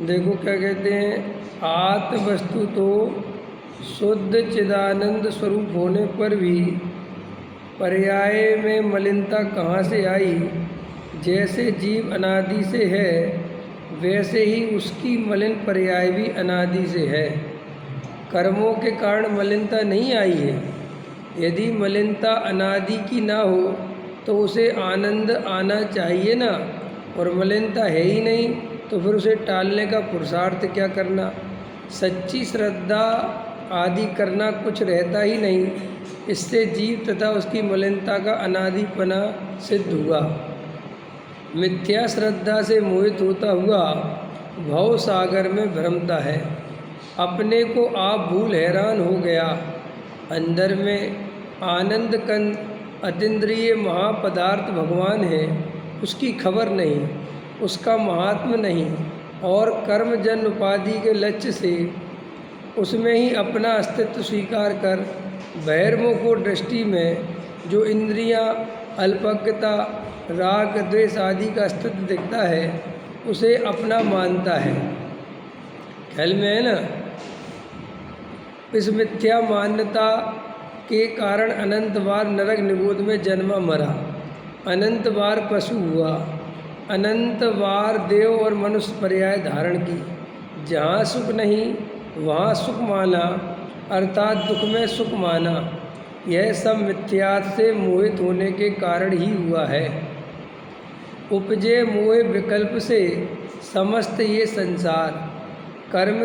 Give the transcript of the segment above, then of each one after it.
देखो क्या कहते हैं, आत्म वस्तु तो शुद्ध चिदानंद स्वरूप होने पर भी पर्याय में मलिनता कहाँ से आई। जैसे जीव अनादि से है, वैसे ही उसकी मलिन पर्याय भी अनादि से है। कर्मों के कारण मलिनता नहीं आई है। यदि मलिनता अनादि की ना हो तो उसे आनंद आना चाहिए ना, और मलिनता है ही नहीं तो फिर उसे टालने का पुरुषार्थ क्या करना। सच्ची श्रद्धा आदि करना कुछ रहता ही नहीं। इससे जीव तथा उसकी मलिनता का अनादिपना सिद्ध हुआ। मिथ्या श्रद्धा से मोहित होता हुआ भव सागर में भ्रमता है। अपने को आप भूल हैरान हो गया। अंदर में आनंद कंद अतीन्द्रिय महापदार्थ भगवान है, उसकी खबर नहीं, उसका महात्म नहीं, और कर्म जन्म उपाधि के लक्ष्य से उसमें ही अपना अस्तित्व स्वीकार कर बहिर्मुख को दृष्टि में जो इंद्रियां, अल्पज्ञता, राग द्वेष आदि का अस्तित्व दिखता है उसे अपना मानता है। ख्याल में है ना। इस मिथ्या मान्यता के कारण अनंत बार नरक निगोद में जन्मा मरा, अनंत बार पशु हुआ, अनंत बार देव और मनुष्य पर्याय धारण की। जहाँ सुख नहीं वहाँ सुख माना, अर्थात दुख में सुख माना। यह सब मिथ्यात् से मोहित होने के कारण ही हुआ है। उपजे मोह विकल्प से समस्त ये संसार, कर्म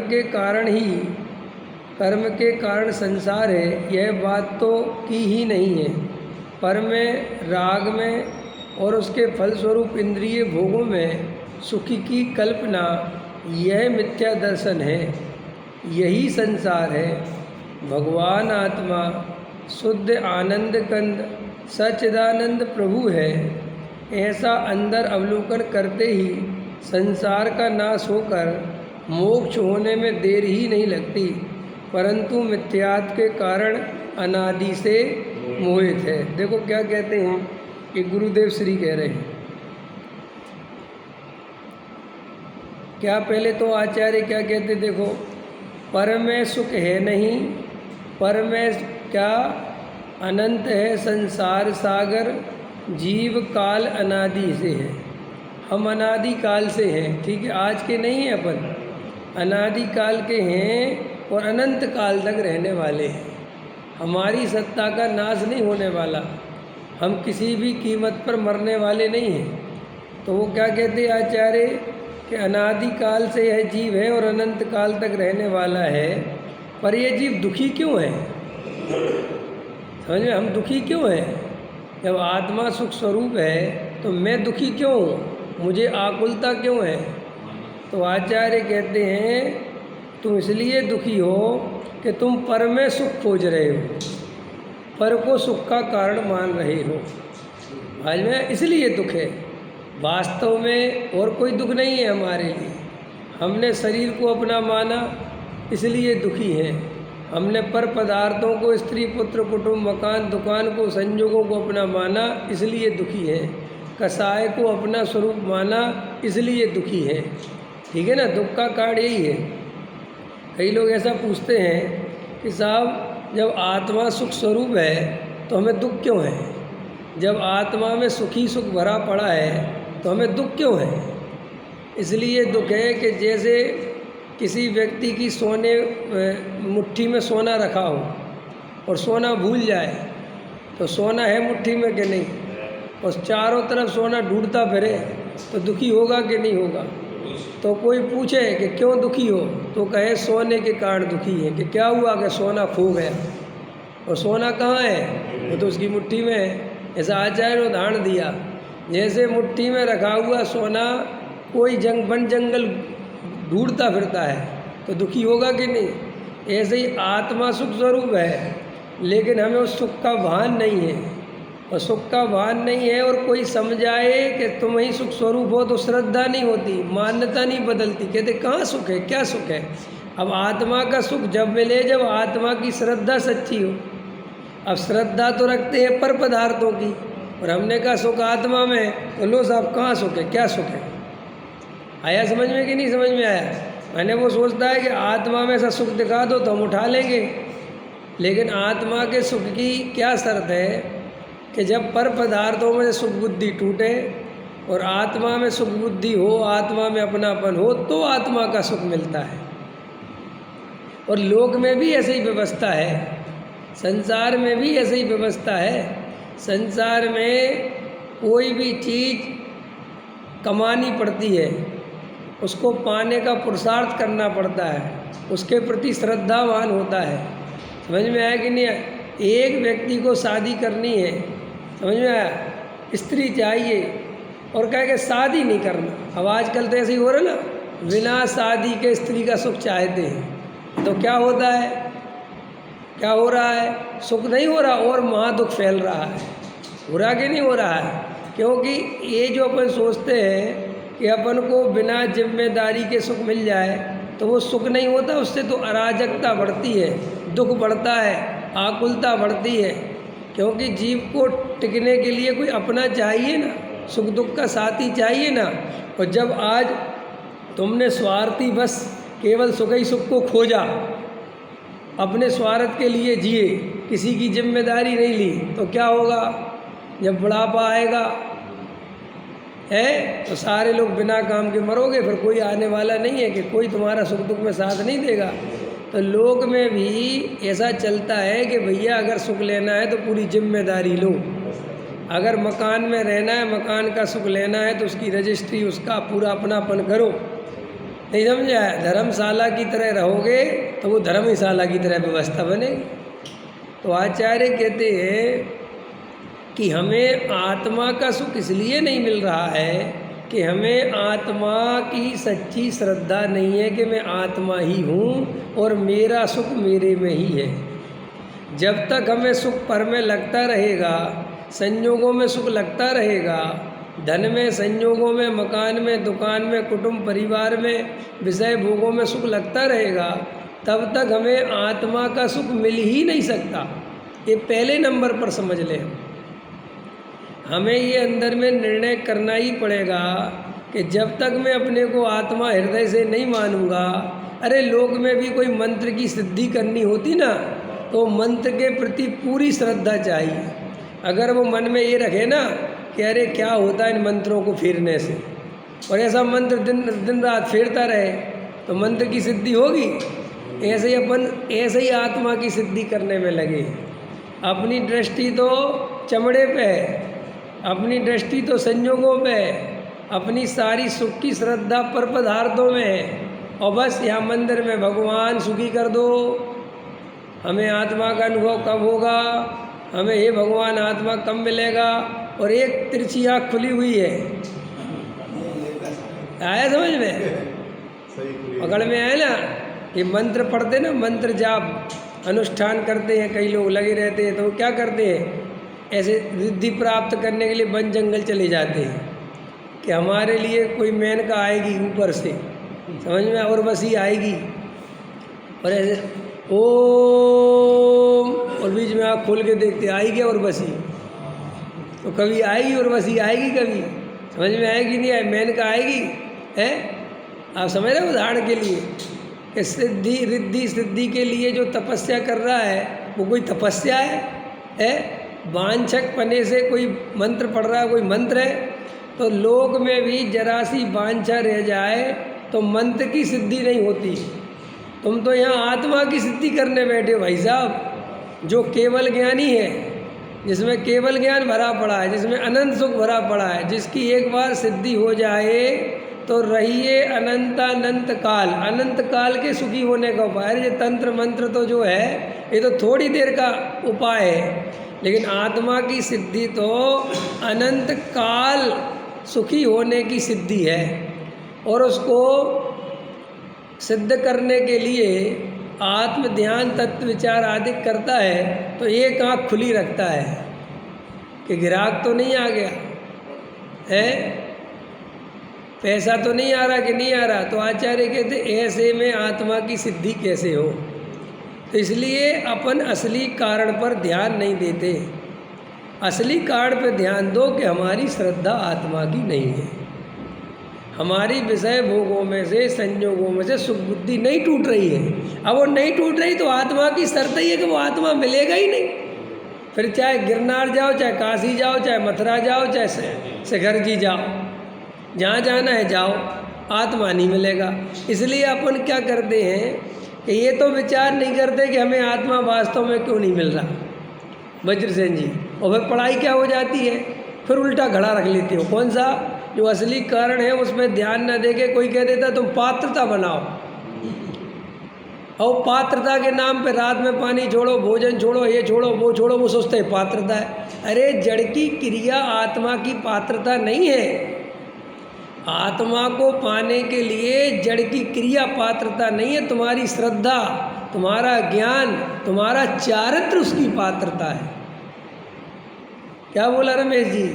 के कारण संसार है, यह बात तो की ही नहीं है। पर में, राग में और उसके फलस्वरूप इंद्रिय भोगों में सुखी की कल्पना, यह मिथ्या दर्शन है, यही संसार है। भगवान आत्मा शुद्ध आनंद कंद सच्चिदानंद प्रभु है। ऐसा अंदर अवलोकन करते ही संसार का नाश होकर मोक्ष होने में देर ही नहीं लगती, परंतु मिथ्यात्व के कारण अनादि से मोहित है। देखो क्या कहते हैं कि गुरुदेव श्री कह रहे हैं, क्या पहले तो आचार्य क्या कहते, देखो पर में सुख है नहीं, पर में क्या अनंत है संसार सागर, जीव काल अनादि से है। हम अनादि काल से हैं, ठीक है, आज के नहीं हैं अपन, अनादि काल के हैं और अनंत काल तक रहने वाले हैं। हमारी सत्ता का नाश नहीं होने वाला, हम किसी भी कीमत पर मरने वाले नहीं हैं। तो वो क्या कहते हैं आचार्य कि अनादि काल से यह जीव है और अनंत काल तक रहने वाला है, पर यह जीव दुखी क्यों है। समझ में, हम दुखी क्यों हैं। जब आत्मा सुख स्वरूप है तो मैं दुखी क्यों हूँ, मुझे आकुलता क्यों है। तो आचार्य कहते हैं तुम इसलिए दुखी हो कि तुम पर में सुख खोज रहे हो, पर को सुख का कारण मान रहे हो। आज में इसलिए दुख है, वास्तव में और कोई दुख नहीं है हमारे लिए। हमने शरीर को अपना माना इसलिए दुखी हैं। हमने पर पदार्थों को, स्त्री पुत्र कुटुंब मकान दुकान को, संजोगों को अपना माना इसलिए दुखी हैं। कसाय को अपना स्वरूप माना इसलिए दुखी हैं। ठीक है ना, दुख का कारण यही है। कई लोग ऐसा पूछते हैं कि साहब जब आत्मा सुख स्वरूप है तो हमें दुख क्यों है। जब आत्मा में सुखी सुख भरा पड़ा है तो हमें दुख क्यों है। इसलिए दुख है कि जैसे किसी व्यक्ति की सोने मुट्ठी में सोना रखा हो और सोना भूल जाए, तो सोना है मुट्ठी में कि नहीं, और चारों तरफ सोना ढूंढता फिरे तो दुखी होगा कि नहीं होगा। तो कोई पूछे कि क्यों दुखी हो, तो कहे सोने के कारण दुखी है। कि क्या हुआ कि सोना खो गया, और सोना कहाँ है, वो तो उसकी मुट्ठी में है। ऐसा आचार्य ने उदाहरण दिया, जैसे मुट्ठी में रखा हुआ सोना कोई वन जंगल ढूंढता फिरता है तो दुखी होगा कि नहीं। ऐसे ही आत्मा सुख स्वरूप है, लेकिन हमें उस सुख का भान नहीं है। और सुख का भान नहीं है और कोई समझाए कि तुम ही सुख स्वरूप हो तो श्रद्धा नहीं होती, मान्यता नहीं बदलती। कहते कहाँ सुख है, क्या सुख है। अब आत्मा का सुख जब मिले जब आत्मा की श्रद्धा सच्ची हो। अब श्रद्धा तो रखते हैं पर पदार्थों की, और हमने कहा सुख आत्मा में, तो लो साहब कहाँ सुख है, क्या सुख है। आया समझ में कि नहीं समझ में आया? मैंने वो सोचता है कि आत्मा में ऐसा सुख दिखा दो तो हम उठा लेंगे, लेकिन आत्मा के सुख की क्या शर्त है कि जब पर पदार्थों में सुख बुद्धि टूटे और आत्मा में सुख बुद्धि हो, आत्मा में अपनापन हो, तो आत्मा का सुख मिलता है। और लोक में भी ऐसे ही व्यवस्था है, संसार में भी ऐसे ही व्यवस्था है। संसार में कोई भी चीज़ कमानी पड़ती है, उसको पाने का पुरुषार्थ करना पड़ता है, उसके प्रति श्रद्धावान होता है। समझ में आया कि नहीं आया? एक व्यक्ति को शादी करनी है, समझ में आया, स्त्री चाहिए और कहे कि शादी नहीं करना। अब आजकल तो ऐसे ही हो रहा ना, बिना शादी के स्त्री का सुख चाहते हैं, तो क्या होता है, क्या हो रहा है? सुख नहीं हो रहा और महादुख फैल रहा है। हो रहा कि नहीं हो रहा है? क्योंकि ये जो अपन सोचते हैं कि अपन को बिना जिम्मेदारी के सुख मिल जाए, तो वो सुख नहीं होता, उससे तो अराजकता बढ़ती है, दुख बढ़ता है, आकुलता बढ़ती है। क्योंकि जीव को टिकने के लिए कोई अपना चाहिए ना, सुख दुख का साथी चाहिए ना। और जब आज तुमने स्वार्थी बस केवल सुख ही सुख को खोजा, अपने स्वार्थ के लिए जिए, किसी की जिम्मेदारी नहीं ली, तो क्या होगा? जब बुढ़ापा आएगा है तो सारे लोग बिना काम के मरोगे, फिर कोई आने वाला नहीं है कि कोई तुम्हारा सुख दुख में साथ नहीं देगा। तो लोक में भी ऐसा चलता है कि भैया अगर सुख लेना है तो पूरी जिम्मेदारी लो, अगर मकान में रहना है, मकान का सुख लेना है तो उसकी रजिस्ट्री, उसका पूरा अपनापन करो। नहीं समझा? धर्मशाला की तरह रहोगे तो वो धर्मशाला की तरह व्यवस्था बनेगी। तो आचार्य कहते हैं कि हमें आत्मा का सुख इसलिए नहीं मिल रहा है कि हमें आत्मा की सच्ची श्रद्धा नहीं है कि मैं आत्मा ही हूँ और मेरा सुख मेरे में ही है। जब तक हमें सुख पर में लगता रहेगा, संयोगों में सुख लगता रहेगा, धन में, संयोगों में, मकान में, दुकान में, कुटुंब परिवार में, विषय भोगों में सुख लगता रहेगा, तब तक हमें आत्मा का सुख मिल ही नहीं सकता। ये पहले नंबर पर समझ लें। हमें ये अंदर में निर्णय करना ही पड़ेगा कि जब तक मैं अपने को आत्मा हृदय से नहीं मानूंगा। अरे लोक में भी कोई मंत्र की सिद्धि करनी होती ना, तो मंत्र के प्रति पूरी श्रद्धा चाहिए। अगर वो मन में ये रखे ना कि अरे क्या होता है इन मंत्रों को फेरने से, और ऐसा मंत्र दिन रात फेरता रहे, तो मंत्र की सिद्धि होगी? ऐसे ही आत्मा की सिद्धि करने में लगे। अपनी दृष्टि तो चमड़े पे है, अपनी दृष्टि तो संयोगों पे है, अपनी सारी सुख की श्रद्धा पर पदार्थों में है, और बस यहाँ मंदिर में भगवान सुखी कर दो। हमें आत्मा का अनुभव कब होगा, हमें हे भगवान आत्मा कब मिलेगा? और एक तिरछी आँख खुली हुई है, आया समझ में? पकड़ में आया ना? ये मंत्र पढ़ते ना, मंत्र जाप अनुष्ठान करते हैं, कई लोग लगे रहते हैं, तो वो क्या करते हैं, ऐसे रिद्धि प्राप्त करने के लिए वन जंगल चले जाते हैं कि हमारे लिए कोई मेनका आएगी ऊपर से, समझ में, और बसी आएगी, और ऐसे ओम, और बीच में आँख खोल के देखते आएगी और बसी, तो कभी आएगी और बसी आएगी, कभी समझ में आएगी नहीं आए, मेनका आएगी है। आप समझ रहे हो? उदाहरण के लिए कि सिद्धि रिद्धि सिद्धि के लिए जो तपस्या कर रहा है वो कोई तपस्या है? वांछक पने से कोई मंत्र पढ़ रहा है, कोई मंत्र है? तो लोक में भी जरा सी वांछा रह जाए तो मंत्र की सिद्धि नहीं होती। तुम तो यहाँ आत्मा की सिद्धि करने बैठे हो भाई साहब, जो केवल ज्ञानी है, जिसमें केवल ज्ञान भरा पड़ा है, जिसमें अनंत सुख भरा पड़ा है, जिसकी एक बार सिद्धि हो जाए तो रहिए अनंतानंत काल, अनंत काल के सुखी होने का उपाय। ये तंत्र मंत्र तो जो है ये तो थोड़ी देर का उपाय है, लेकिन आत्मा की सिद्धि तो अनंत काल सुखी होने की सिद्धि है। और उसको सिद्ध करने के लिए आत्म ध्यान तत्व विचार आदि करता है, तो एक आँख खुली रखता है कि ग्राहक तो नहीं आ गया है, पैसा तो नहीं आ रहा कि नहीं आ रहा। तो आचार्य कहते ऐसे में आत्मा की सिद्धि कैसे हो? तो इसलिए अपन असली कारण पर ध्यान नहीं देते। असली कारण पर ध्यान दो कि हमारी श्रद्धा आत्मा की नहीं है, हमारी विषय भोगों में से, संयोगों में से सुख बुद्धि नहीं टूट रही है। अब वो नहीं टूट रही तो आत्मा की शर्त ही है कि वो आत्मा मिलेगा ही नहीं। फिर चाहे गिरनार जाओ, चाहे काशी जाओ, चाहे मथुरा जाओ, चाहे शिखर जी जाओ, जहाँ जाना है जाओ, आत्मा नहीं मिलेगा। इसलिए अपन क्या करते हैं कि ये तो विचार नहीं करते कि हमें आत्मा वास्तव में क्यों नहीं मिल रहा, वज्रसेन जी। और फिर पढ़ाई क्या हो जाती है, फिर उल्टा घड़ा रख लेते हो। कौन सा? जो असली कारण है उसमें ध्यान न दे के कोई कह देता तुम पात्रता बनाओ, और पात्रता के नाम पे रात में पानी छोड़ो, भोजन छोड़ो, ये छोड़ो, वो छोड़ो, वो सोचते हैं पात्रता है। अरे जड़ की क्रिया आत्मा की पात्रता नहीं है। आत्मा को पाने के लिए जड़ की क्रिया पात्रता नहीं है, तुम्हारी श्रद्धा, तुम्हारा ज्ञान, तुम्हारा चारित्र उसकी पात्रता है। क्या बोला रमेश जी?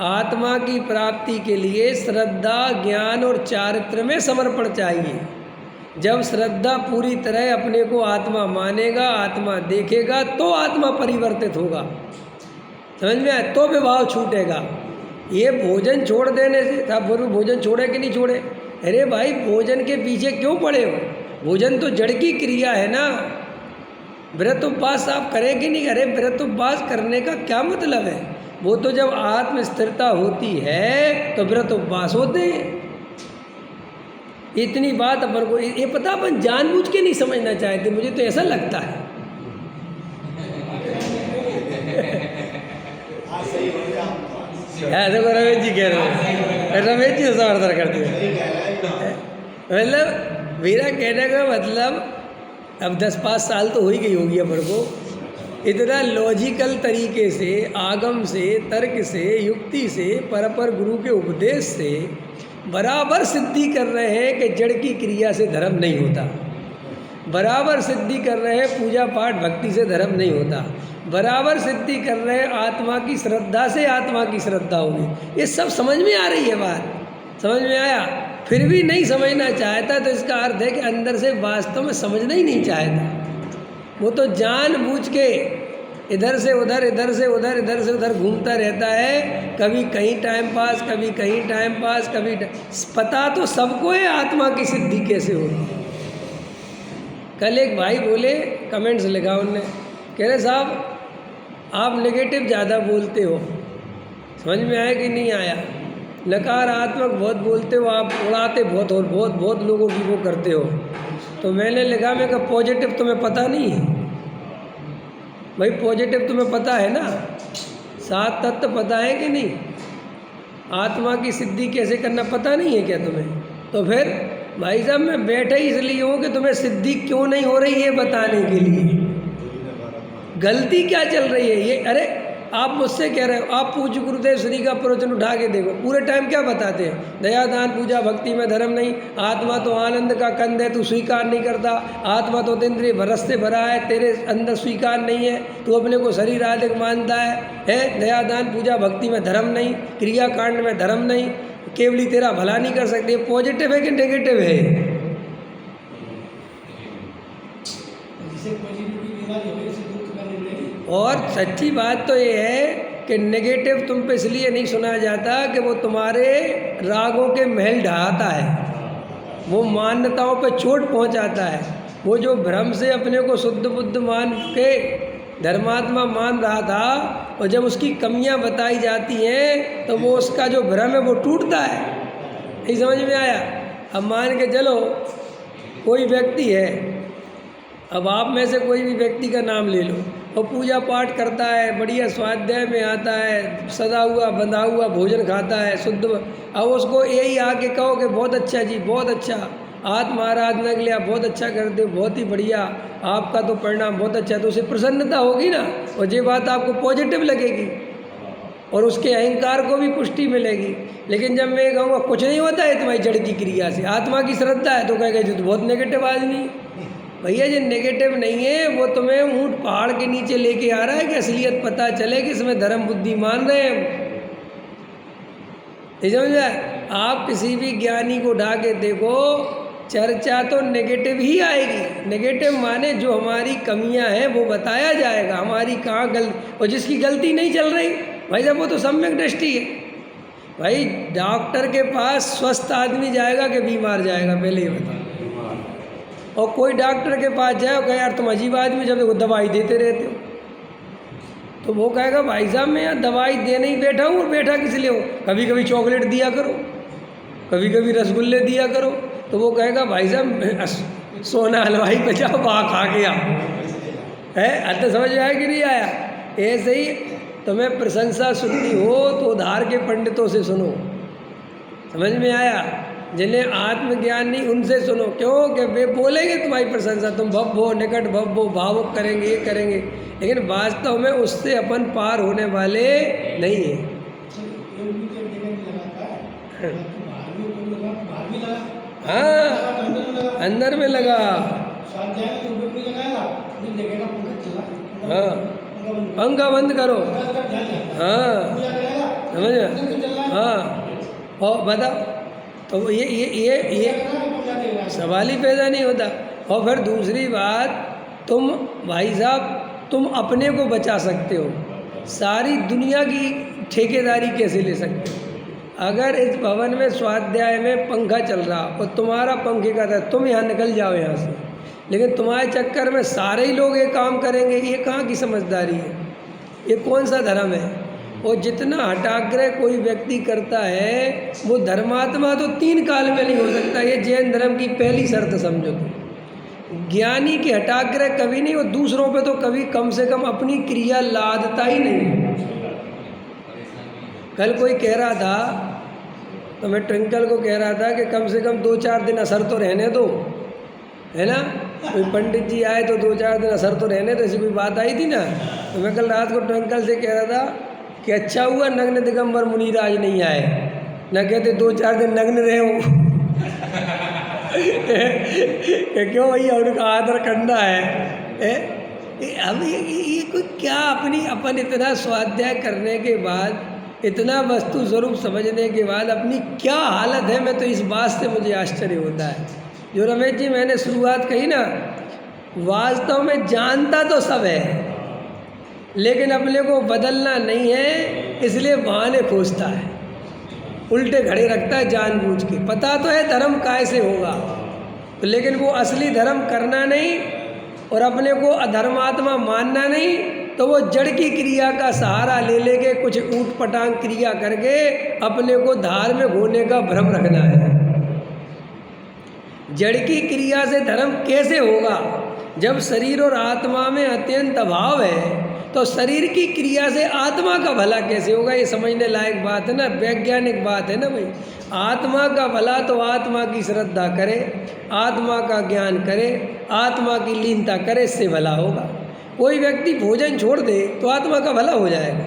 आत्मा की प्राप्ति के लिए श्रद्धा, ज्ञान और चारित्र में समर्पण चाहिए। जब श्रद्धा पूरी तरह अपने को आत्मा मानेगा, आत्मा देखेगा, तो आत्मा परिवर्तित होगा। समझ में आए? तो विभाव छूटेगा। ये भोजन छोड़ देने से, आप बोलो भोजन छोड़े कि नहीं छोड़े? अरे भाई भोजन के पीछे क्यों पड़े हो? भोजन तो जड़ की क्रिया है ना। व्रत उपवास आप करें कि नहीं करें? व्रत उपवास करने का क्या मतलब है? वो तो जब आत्म स्थिरता होती है तो व्रत उपवास होते हैं। इतनी बात अपन को ये पता, अपन जानबूझ के नहीं समझना चाहते, मुझे तो ऐसा लगता है। देखो रमेश जी कह रहे हैं, रमेश जी समर्थन करते हैं। मतलब मेरा कहने का मतलब, अब 10-5 साल तो हो ही गई होगी अपन को, इतना लॉजिकल तरीके से, आगम से, तर्क से, युक्ति से, पर गुरु के उपदेश से बराबर सिद्धि कर रहे हैं कि जड़ की क्रिया से धर्म नहीं होता। बराबर सिद्धि कर रहे हैं पूजा पाठ भक्ति से धर्म नहीं होता। बराबर सिद्धि कर रहे हैं आत्मा की श्रद्धा से आत्मा की श्रद्धा होगी। ये सब समझ में आ रही है बात, समझ में आया? फिर भी नहीं समझना चाहता तो इसका अर्थ है कि अंदर से वास्तव में समझना ही नहीं चाहता। वो तो जानबूझ के इधर से उधर, इधर से उधर, इधर से उधर घूमता रहता है। कभी कहीं टाइम पास, कभी कहीं टाइम पास, कभी पता तो सबको है आत्मा की सिद्धि कैसे होगी। कल एक भाई बोले, कमेंट्स लिखा उनने, कह रहे साहब आप नेगेटिव ज़्यादा बोलते हो। समझ में आया कि नहीं आया? नकारात्मक बहुत बोलते हो आप, उड़ाते बहुत और बहुत लोगों की वो करते हो। तो मैंने लिखा, मैं कहा पॉजिटिव तुम्हें पता नहीं है भाई? पॉजिटिव तुम्हें पता है ना, 7 तत्व पता है कि नहीं? आत्मा की सिद्धि कैसे करना पता नहीं है क्या तुम्हें? तो फिर भाई साहब मैं बैठा ही इसलिए हूँ कि तुम्हें सिद्धि क्यों नहीं हो रही है बताने के लिए। गलती क्या चल रही है ये? अरे आप मुझसे कह रहे हो, आप पूज्य गुरुदेव श्री का प्रवचन उठा के देखो, पूरे टाइम क्या बताते हैं? दया दान पूजा भक्ति में धर्म नहीं, आत्मा तो आनंद का कंद है, तू स्वीकार नहीं करता, आत्मा तो इंद्रिय रस से भरा है, तेरे अंदर स्वीकार नहीं है, तू अपने को शरीर आदिक मानता है। दया दान पूजा भक्ति में धर्म नहीं, क्रियाकांड में धर्म नहीं, केवली तेरा भला नहीं कर सकते। पॉजिटिव है कि नेगेटिव है? और सच्ची बात तो ये है कि नेगेटिव तुम पे इसलिए नहीं सुना जाता कि वो तुम्हारे रागों के महल ढहाता है, वो मान्यताओं पे चोट पहुंचाता है। वो जो भ्रम से अपने को शुद्ध बुद्ध मान के धर्मात्मा मान रहा था, और जब उसकी कमियां बताई जाती हैं तो वो उसका जो भ्रम है वो टूटता है। नहीं समझ में आया? अब मान के चलो कोई व्यक्ति है, अब आप में से कोई भी व्यक्ति का नाम ले लो, वो पूजा पाठ करता है, बढ़िया स्वाध्याय में आता है, सदा हुआ बंधा हुआ भोजन खाता है शुद्ध। अब उसको यही आके कहो कि बहुत अच्छा जी, बहुत अच्छा, आत्म आराधना के लिए आप बहुत अच्छा करते हो, बहुत ही बढ़िया, आपका तो परिणाम बहुत अच्छा है, तो उसे प्रसन्नता होगी ना, और ये बात आपको पॉजिटिव लगेगी और उसके अहंकार को भी पुष्टि मिलेगी। लेकिन जब मैं कहूँगा कुछ नहीं होता है तुम्हारी जड़ की क्रिया से, आत्मा की श्रद्धा है, तो कहेगा जो तो बहुत नेगेटिव आदमी। भैया ये नेगेटिव नहीं है, वो तुम्हें ऊँट पहाड़ के नीचे लेके आ रहा है कि असलियत पता चले कि इसमें धर्म बुद्धि मान रहे हैं। समझ में? आप किसी भी ज्ञानी को उठा के देखो, चर्चा तो नेगेटिव ही आएगी। नेगेटिव माने जो हमारी कमियां हैं वो बताया जाएगा, हमारी कहाँ गलती, और जिसकी गलती नहीं चल रही भाई साहब वो तो सम्यक दृष्टि है। भाई डॉक्टर के पास स्वस्थ आदमी जाएगा कि बीमार जाएगा, पहले ये बताओ। और कोई डॉक्टर के पास जाए और कहे यार तुम अजीब आदमी जब देखो दवाई देते रहते हो, तो वो कहेगा भाई साहब मैं यहाँ दवाई देने ही बैठा हूँ, और बैठा किस लिए हो, कभी कभी चॉकलेट दिया करो, कभी कभी रसगुल्ले दिया करो। तो वो कहेगा भाई साहब सोना हलवाई पे जाओ वहाँ खा के आओ। है अंत समझ में आया कि नहीं आया? ऐसे ही तुम्हें प्रशंसा सुननी हो तो उधार के पंडितों से सुनो, समझ में आया? जिन्हें आत्मज्ञान नहीं उनसे सुनो, क्यों कि वे बोलेंगे तुम्हारी प्रशंसा, तुम भव्वो निकट भव्वो भावुक करेंगे, ये करेंगे, लेकिन वास्तव में उससे अपन पार होने वाले नहीं है। हाँ अंदर में लगा, हाँ पंखा बंद करो, हाँ समझ, हाँ और बताओ, तो ये सवाल ही पैदा नहीं होता। और फिर दूसरी बात, तुम भाई साहब तुम अपने को बचा सकते हो, सारी दुनिया की ठेकेदारी कैसे ले सकते हो? अगर इस भवन में स्वाध्याय में पंखा चल रहा और तुम्हारा पंखे का था, तुम यहाँ निकल जाओ यहाँ से, लेकिन तुम्हारे चक्कर में सारे ही लोग ये काम करेंगे, ये कहाँ की समझदारी है? ये कौन सा धर्म है? और जितना हठाग्रह कोई व्यक्ति करता है वो धर्मात्मा तो 3 काल में नहीं हो सकता। ये जैन धर्म की पहली शर्त समझो तुम। ज्ञानी की हठाग्रह कभी नहीं, और दूसरों पे तो कभी कम से कम अपनी क्रिया लादता ही नहीं। कल कोई कह रहा था, तो मैं ट्विंकल को कह रहा था कि कम से कम 2-4 दिन असर तो रहने दो, है ना? कोई पंडित जी आए तो 2-4 दिन असर तो रहने दो, ऐसी कोई बात आई थी ना। तो मैं कल रात को ट्विंकल से कह रहा था कि अच्छा हुआ नग्न दिगंबर मुनिराज नहीं आए, न कहते 2-4 दिन नग्न रहे हो। क्यों भैया उनका आदर करना है? अब ये कोई क्या, अपनी अपन इतना स्वाध्याय करने के बाद, इतना वस्तु स्वरूप समझने के बाद अपनी क्या हालत है, मैं तो इस बात से मुझे आश्चर्य होता है। जो रमेश जी मैंने शुरुआत कही ना, वास्तव में जानता तो सब है लेकिन अपने को बदलना नहीं है, इसलिए बहाने खोजता है, उल्टे खड़े रखता है जानबूझ के। पता तो है धर्म कैसे होगा, तो लेकिन वो असली धर्म करना नहीं और अपने को अधर्मात्मा मानना नहीं, तो वो जड़ की क्रिया का सहारा ले लेके कुछ ऊट पटांग क्रिया करके अपने को धार्मिक होने का भ्रम रखना है। जड़ की क्रिया से धर्म कैसे होगा? जब शरीर और आत्मा में अत्यंत अभाव है तो शरीर की क्रिया से आत्मा का भला कैसे होगा? ये समझने लायक बात है ना, वैज्ञानिक बात है ना भाई। आत्मा का भला तो आत्मा की श्रद्धा करे, आत्मा का ज्ञान करे, आत्मा की लीनता करे, इससे भला होगा। कोई व्यक्ति भोजन छोड़ दे तो आत्मा का भला हो जाएगा,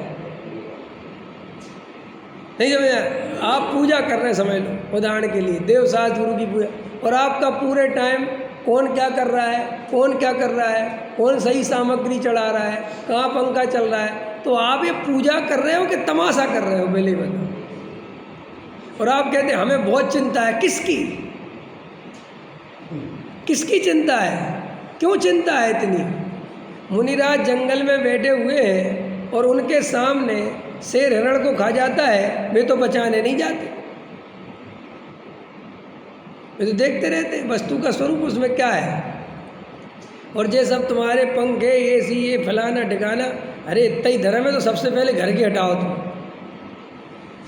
नहीं समझा? आप पूजा कर रहे हैं, समझ लो उदाहरण के लिए देव शास्त्र गुरु की पूजा, और आपका पूरे टाइम कौन क्या कर रहा है, कौन क्या कर रहा है, कौन सही सामग्री चढ़ा रहा है, कहाँ पंखा चल रहा है, तो आप ये पूजा कर रहे हो कि तमाशा कर रहे हो? पहले बताओ। और आप कहते हैं हमें बहुत चिंता है। किसकी? किसकी चिंता है? क्यों चिंता है इतनी? मुनिराज जंगल में बैठे हुए हैं और उनके सामने शेर हिरण को खा जाता है, वे तो बचाने नहीं जाते, वे तो देखते रहते हैं वस्तु का स्वरूप उसमें क्या है। और ये सब तुम्हारे पंखे, एसी, ये फलाना ठिकाना, अरे इतना ही धर्म है तो सबसे पहले घर के हटाओ तुम,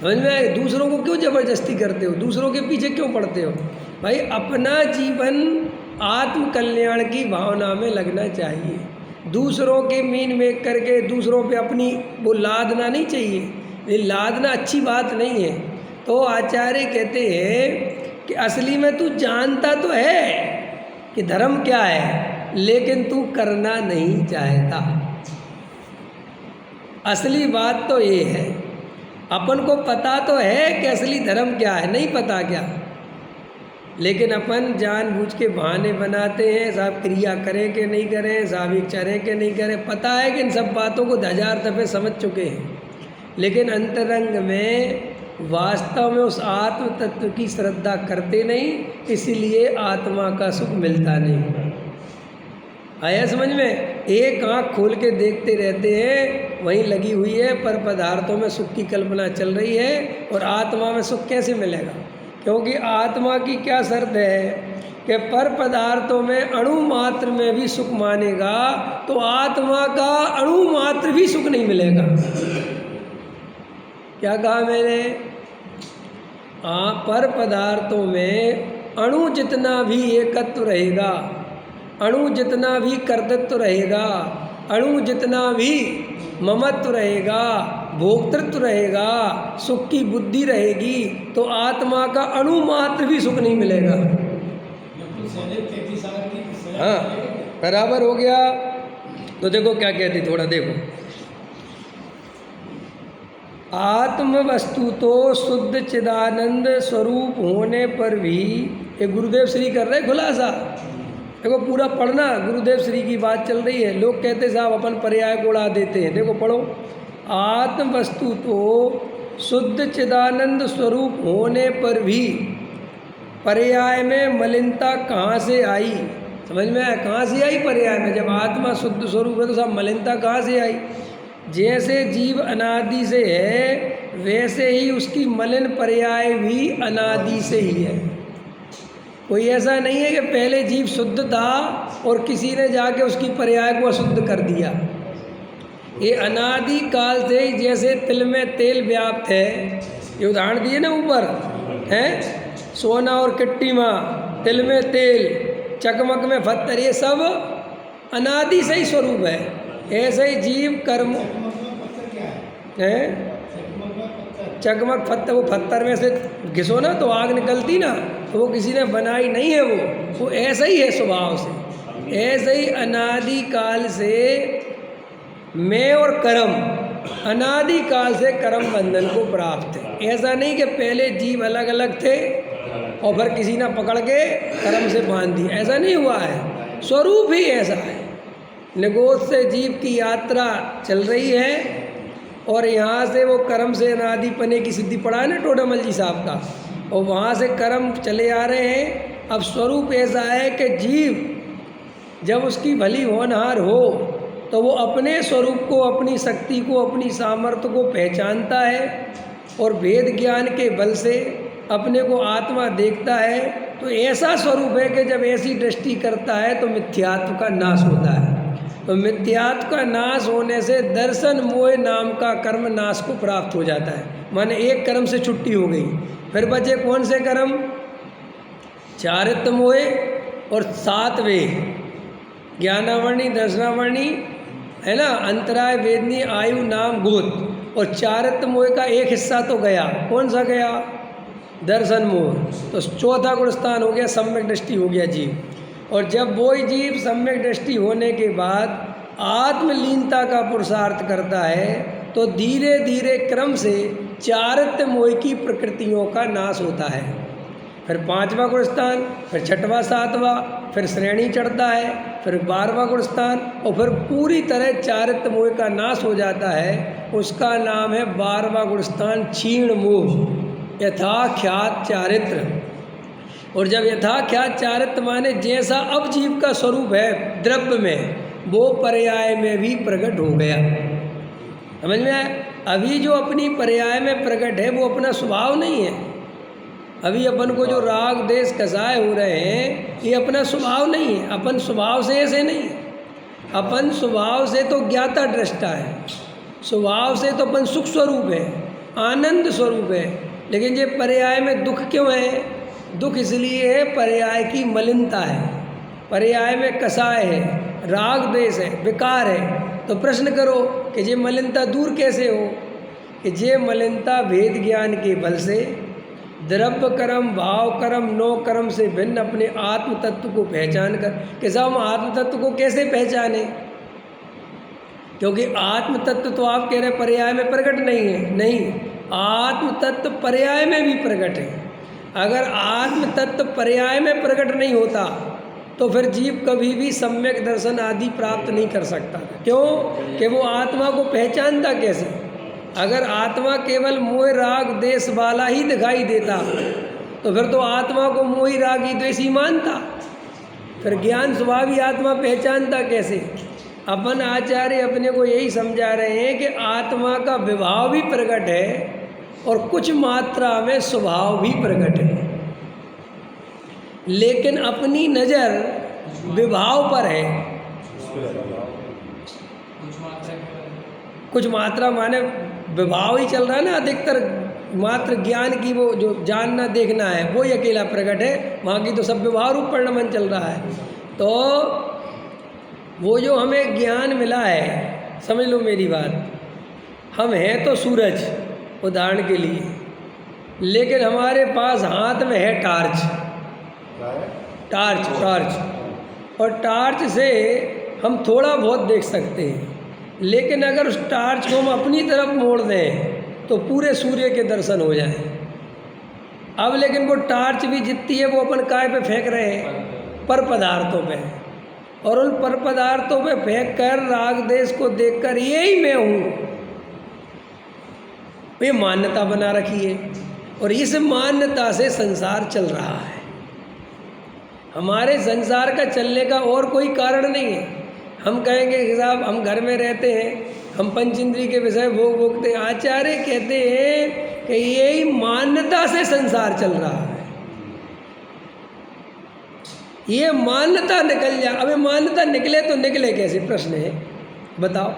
समझ में आए? दूसरों को क्यों जबरदस्ती करते हो? दूसरों के पीछे क्यों पड़ते हो? भाई अपना जीवन आत्म कल्याण की भावना में लगना चाहिए। दूसरों के मीन में करके दूसरों पे अपनी वो लादना नहीं चाहिए, ये लादना अच्छी बात नहीं है। तो आचार्य कहते हैं कि असली में तू जानता तो है कि धर्म क्या है, लेकिन तू करना नहीं चाहता। असली बात तो ये है, अपन को पता तो है कि असली धर्म क्या है, नहीं पता क्या, लेकिन अपन जानबूझ के बहाने बनाते हैं। साहब क्रिया करें कि नहीं करें, साहब चरें कि नहीं करें, पता है कि इन सब बातों को 1000 दफ़े समझ चुके हैं, लेकिन अंतरंग में वास्तव में उस आत्म तत्व की श्रद्धा करते नहीं, इसीलिए आत्मा का सुख मिलता नहीं। आया समझ में? एक आँख खोल के देखते रहते हैं, वहीं लगी हुई है, पर पदार्थों में सुख की कल्पना चल रही है, और आत्मा में सुख कैसे मिलेगा? क्योंकि आत्मा की क्या शर्त है कि पर पदार्थों में अणु मात्र में भी सुख मानेगा तो आत्मा का अणु मात्र भी सुख नहीं मिलेगा। क्या कहा मैंने? पर पदार्थों में अणु जितना भी एकत्व रहेगा, अणु जितना भी कर्तृत्व रहेगा, अणु जितना भी ममत्व रहेगा, भोक्तृत्व रहेगा, सुख की बुद्धि रहेगी, तो आत्मा का अणु मात्र भी सुख नहीं मिलेगा। हाँ, बराबर हो गया। तो देखो क्या कहती, थोड़ा देखो। आत्म वस्तु तो शुद्ध चिदानंद स्वरूप होने पर भी, ये गुरुदेव श्री कर रहे खुलासा। देखो पूरा पढ़ना, गुरुदेव श्री की बात चल रही है। लोग कहते साहब अपन पर्याय को उड़ा देते हैं, देखो पढ़ो। आत्म वस्तु तो शुद्ध चिदानंद स्वरूप होने पर भी पर्याय में मलिनता कहाँ से आई? समझ में आया? कहाँ से आई पर्याय में? जब आत्मा शुद्ध स्वरूप है तो साहब मलिनता कहाँ से आई? जैसे जीव अनादि से है, वैसे ही उसकी मलिन पर्याय भी अनादि से ही है। कोई ऐसा नहीं है कि पहले जीव शुद्ध था और किसी ने जाके उसकी पर्याय को अशुद्ध कर दिया। ये अनादि काल से, जैसे तिल में तेल व्याप्त है, ये उदाहरण दिए ना ऊपर, हैं? सोना और किट्टी में, तिल में तेल, चकमक में पत्थर, ये सब अनादि से ही स्वरूप है। ऐसे ही जीव कर्म है। चकमक पत्थर, वो पत्थर में से घिसो ना तो आग निकलती ना, तो वो किसी ने बनाई नहीं है, वो ऐसा ही है स्वभाव से। ऐसे ही अनादि काल से मैं और कर्म, अनादि काल से कर्म बंधन को प्राप्त है। ऐसा नहीं कि पहले जीव अलग अलग थे और फिर किसी ने पकड़ के कर्म से बांध दी, ऐसा नहीं हुआ है। स्वरूप ही ऐसा है। निगोद से जीव की यात्रा चल रही है और यहाँ से वो कर्म से अनादि पने की सिद्धि पड़ा है ना टोडामल जी साहब का, और वहाँ से कर्म चले आ रहे हैं। अब स्वरूप ऐसा है कि जीव जब उसकी भली होनहार हो तो वो अपने स्वरूप को, अपनी शक्ति को, अपनी सामर्थ्य को पहचानता है और वेद ज्ञान के बल से अपने को आत्मा देखता है। तो ऐसा स्वरूप है कि जब ऐसी दृष्टि करता है तो मिथ्यात्व का नाश होता है। तो मिथ्यात्व का नाश होने से दर्शन मोह नाम का कर्म नाश को प्राप्त हो जाता है। माने एक कर्म से छुट्टी हो गई, फिर बचे कौन से कर्म? चारित्र मोह और 7 वेद, ज्ञानावरणी, दर्शनावरणी, है ना, अंतराय, वेदनी, आयु, नाम, गोत। और चारित्र मोह का एक हिस्सा तो गया, कौन सा गया? दर्शन मोह। तो चौथा गुण स्थान हो गया, सम्यक दृष्टि हो गया जीव। और जब वो जीव सम्यक दृष्टि होने के बाद आत्मलीनता का पुरुषार्थ करता है तो धीरे धीरे क्रम से चारित्र मोह की प्रकृतियों का नाश होता है। फिर 5वां गुण स्थान, फिर 6वां, 7वां, फिर श्रेणी चढ़ता है, फिर 12वां गुण स्थान, और फिर पूरी तरह चारित्र मोह का नाश हो जाता है। उसका नाम है 12वां गुण स्थान क्षीण मोह, यथाख्यात चारित्र। और जब यथाख्यात चारित्र माने जैसा अब जीव का स्वरूप है द्रव्य में, वो पर्याय में भी प्रकट हो गया। समझ में आया? अभी जो अपनी पर्याय में प्रकट है वो अपना स्वभाव नहीं है। अभी अपन को जो राग देश कसाय हो रहे हैं ये अपना स्वभाव नहीं है। अपन स्वभाव से ऐसे नहीं है। अपन स्वभाव से तो ज्ञाता दृष्टा है, स्वभाव से तो अपन सुख स्वरूप है, आनंद स्वरूप है। लेकिन ये पर्याय में दुख क्यों है? दुख इसलिए है पर्याय की मलिनता है, पर्याय में कसाय है, राग देश है, विकार है। तो प्रश्न करो कि ये मलिनता दूर कैसे हो? कि ये मलिनता वेद ज्ञान के बल से द्रव्य कर्म, भाव कर्म, नो कर्म से भिन्न अपने आत्म तत्व को पहचान कर। कि साहब हम आत्म तत्व को कैसे पहचाने? क्योंकि आत्म तत्व तो आप कह रहे पर्याय में प्रकट नहीं है। नहीं, आत्म तत्व पर्याय में भी प्रकट है। अगर आत्म तत्व पर्याय में प्रकट नहीं होता तो फिर जीव कभी भी सम्यक दर्शन आदि प्राप्त नहीं कर सकता। क्यों? कि वो आत्मा को पहचानता कैसे? अगर आत्मा केवल मोह राग देश वाला ही दिखाई देता तो फिर तो आत्मा को मोही रागी द्वेषी मानता। फिर ज्ञान स्वभाव ही आत्मा पहचानता कैसे? अपन आचार्य अपने को यही समझा रहे हैं कि आत्मा का विभाव भी प्रकट है और कुछ मात्रा में स्वभाव भी प्रकट है, लेकिन अपनी नज़र विभाव पर है। कुछ मात्रा माने विभाव ही चल रहा है ना, अधिकतर मात्र ज्ञान की वो जो जानना देखना है वो ही अकेला प्रकट है, वहाँ की तो सब विभाव रूप परिणमन चल रहा है। तो वो जो हमें ज्ञान मिला है, समझ लो मेरी बात, हम हैं तो सूरज उदाहरण के लिए, लेकिन हमारे पास हाथ में है टार्च, टार्च टार्च और टार्च से हम थोड़ा बहुत देख सकते हैं, लेकिन अगर उस टार्च को हम अपनी तरफ मोड़ दें तो पूरे सूर्य के दर्शन हो जाए। अब लेकिन वो टार्च भी जितनी है वो अपन काय पे फेंक रहे हैं? पर पदार्थों पे, और उन पर पदार्थों पे फेंक कर राग देश को देखकर यही मैं हूँ, ये मान्यता बना रखी है और इस मान्यता से संसार चल रहा है। हमारे संसार का चलने का और कोई कारण नहीं है। हम कहेंगे कि साहब हम घर में रहते हैं, हम पंच इंद्रिय के विषय भोग भोगते हैं, आचार्य कहते हैं कि यही मान्यता से संसार चल रहा है। ये मान्यता निकल जाए, अब ये मान्यता निकले तो निकले कैसे? प्रश्न है, बताओ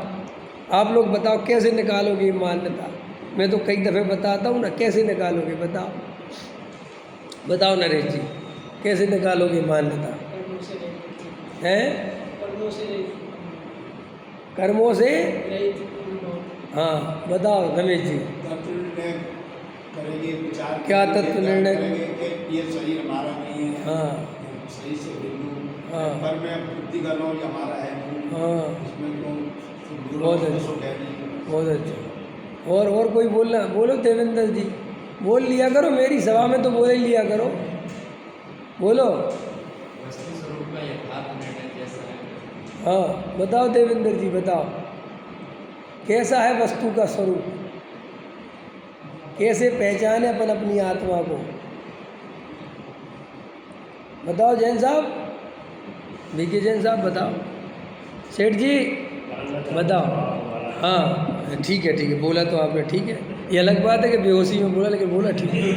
आप लोग बताओ कैसे निकालोगे मान्यता? मैं तो कई दफ़े बताता हूँ ना, कैसे निकालोगे बताओ? बताओ नरेश जी, कैसे निकालोगे मान्यता? हैं? कर्मों से? हाँ बताओ रमेश जी। क्या तत्व निर्णय? ये शरीर हमारा नहीं है, हाँ सही से बिल्कुल, हाँ पर मैं बुद्धि कर रहा हूँ ये हमारा है, हाँ इसमें तो बहुत अच्छा, बहुत अच्छा। और कोई बोलना? बोलो देवेंद्र जी, बोल लिया करो, मेरी सभा में तो बोल ही लिया करो, बोलो। हाँ बताओ देवेंद्र जी, बताओ कैसा है वस्तु का स्वरूप? कैसे पहचाने अपन अपनी आत्मा को? बताओ जैन साहब, बीके जैन साहब बताओ। सेठ जी बताओ। हाँ ठीक है, बोला तो आपने ठीक है। ये अलग बात है कि बेहोशी में बोला, लेकिन बोला ठीक है।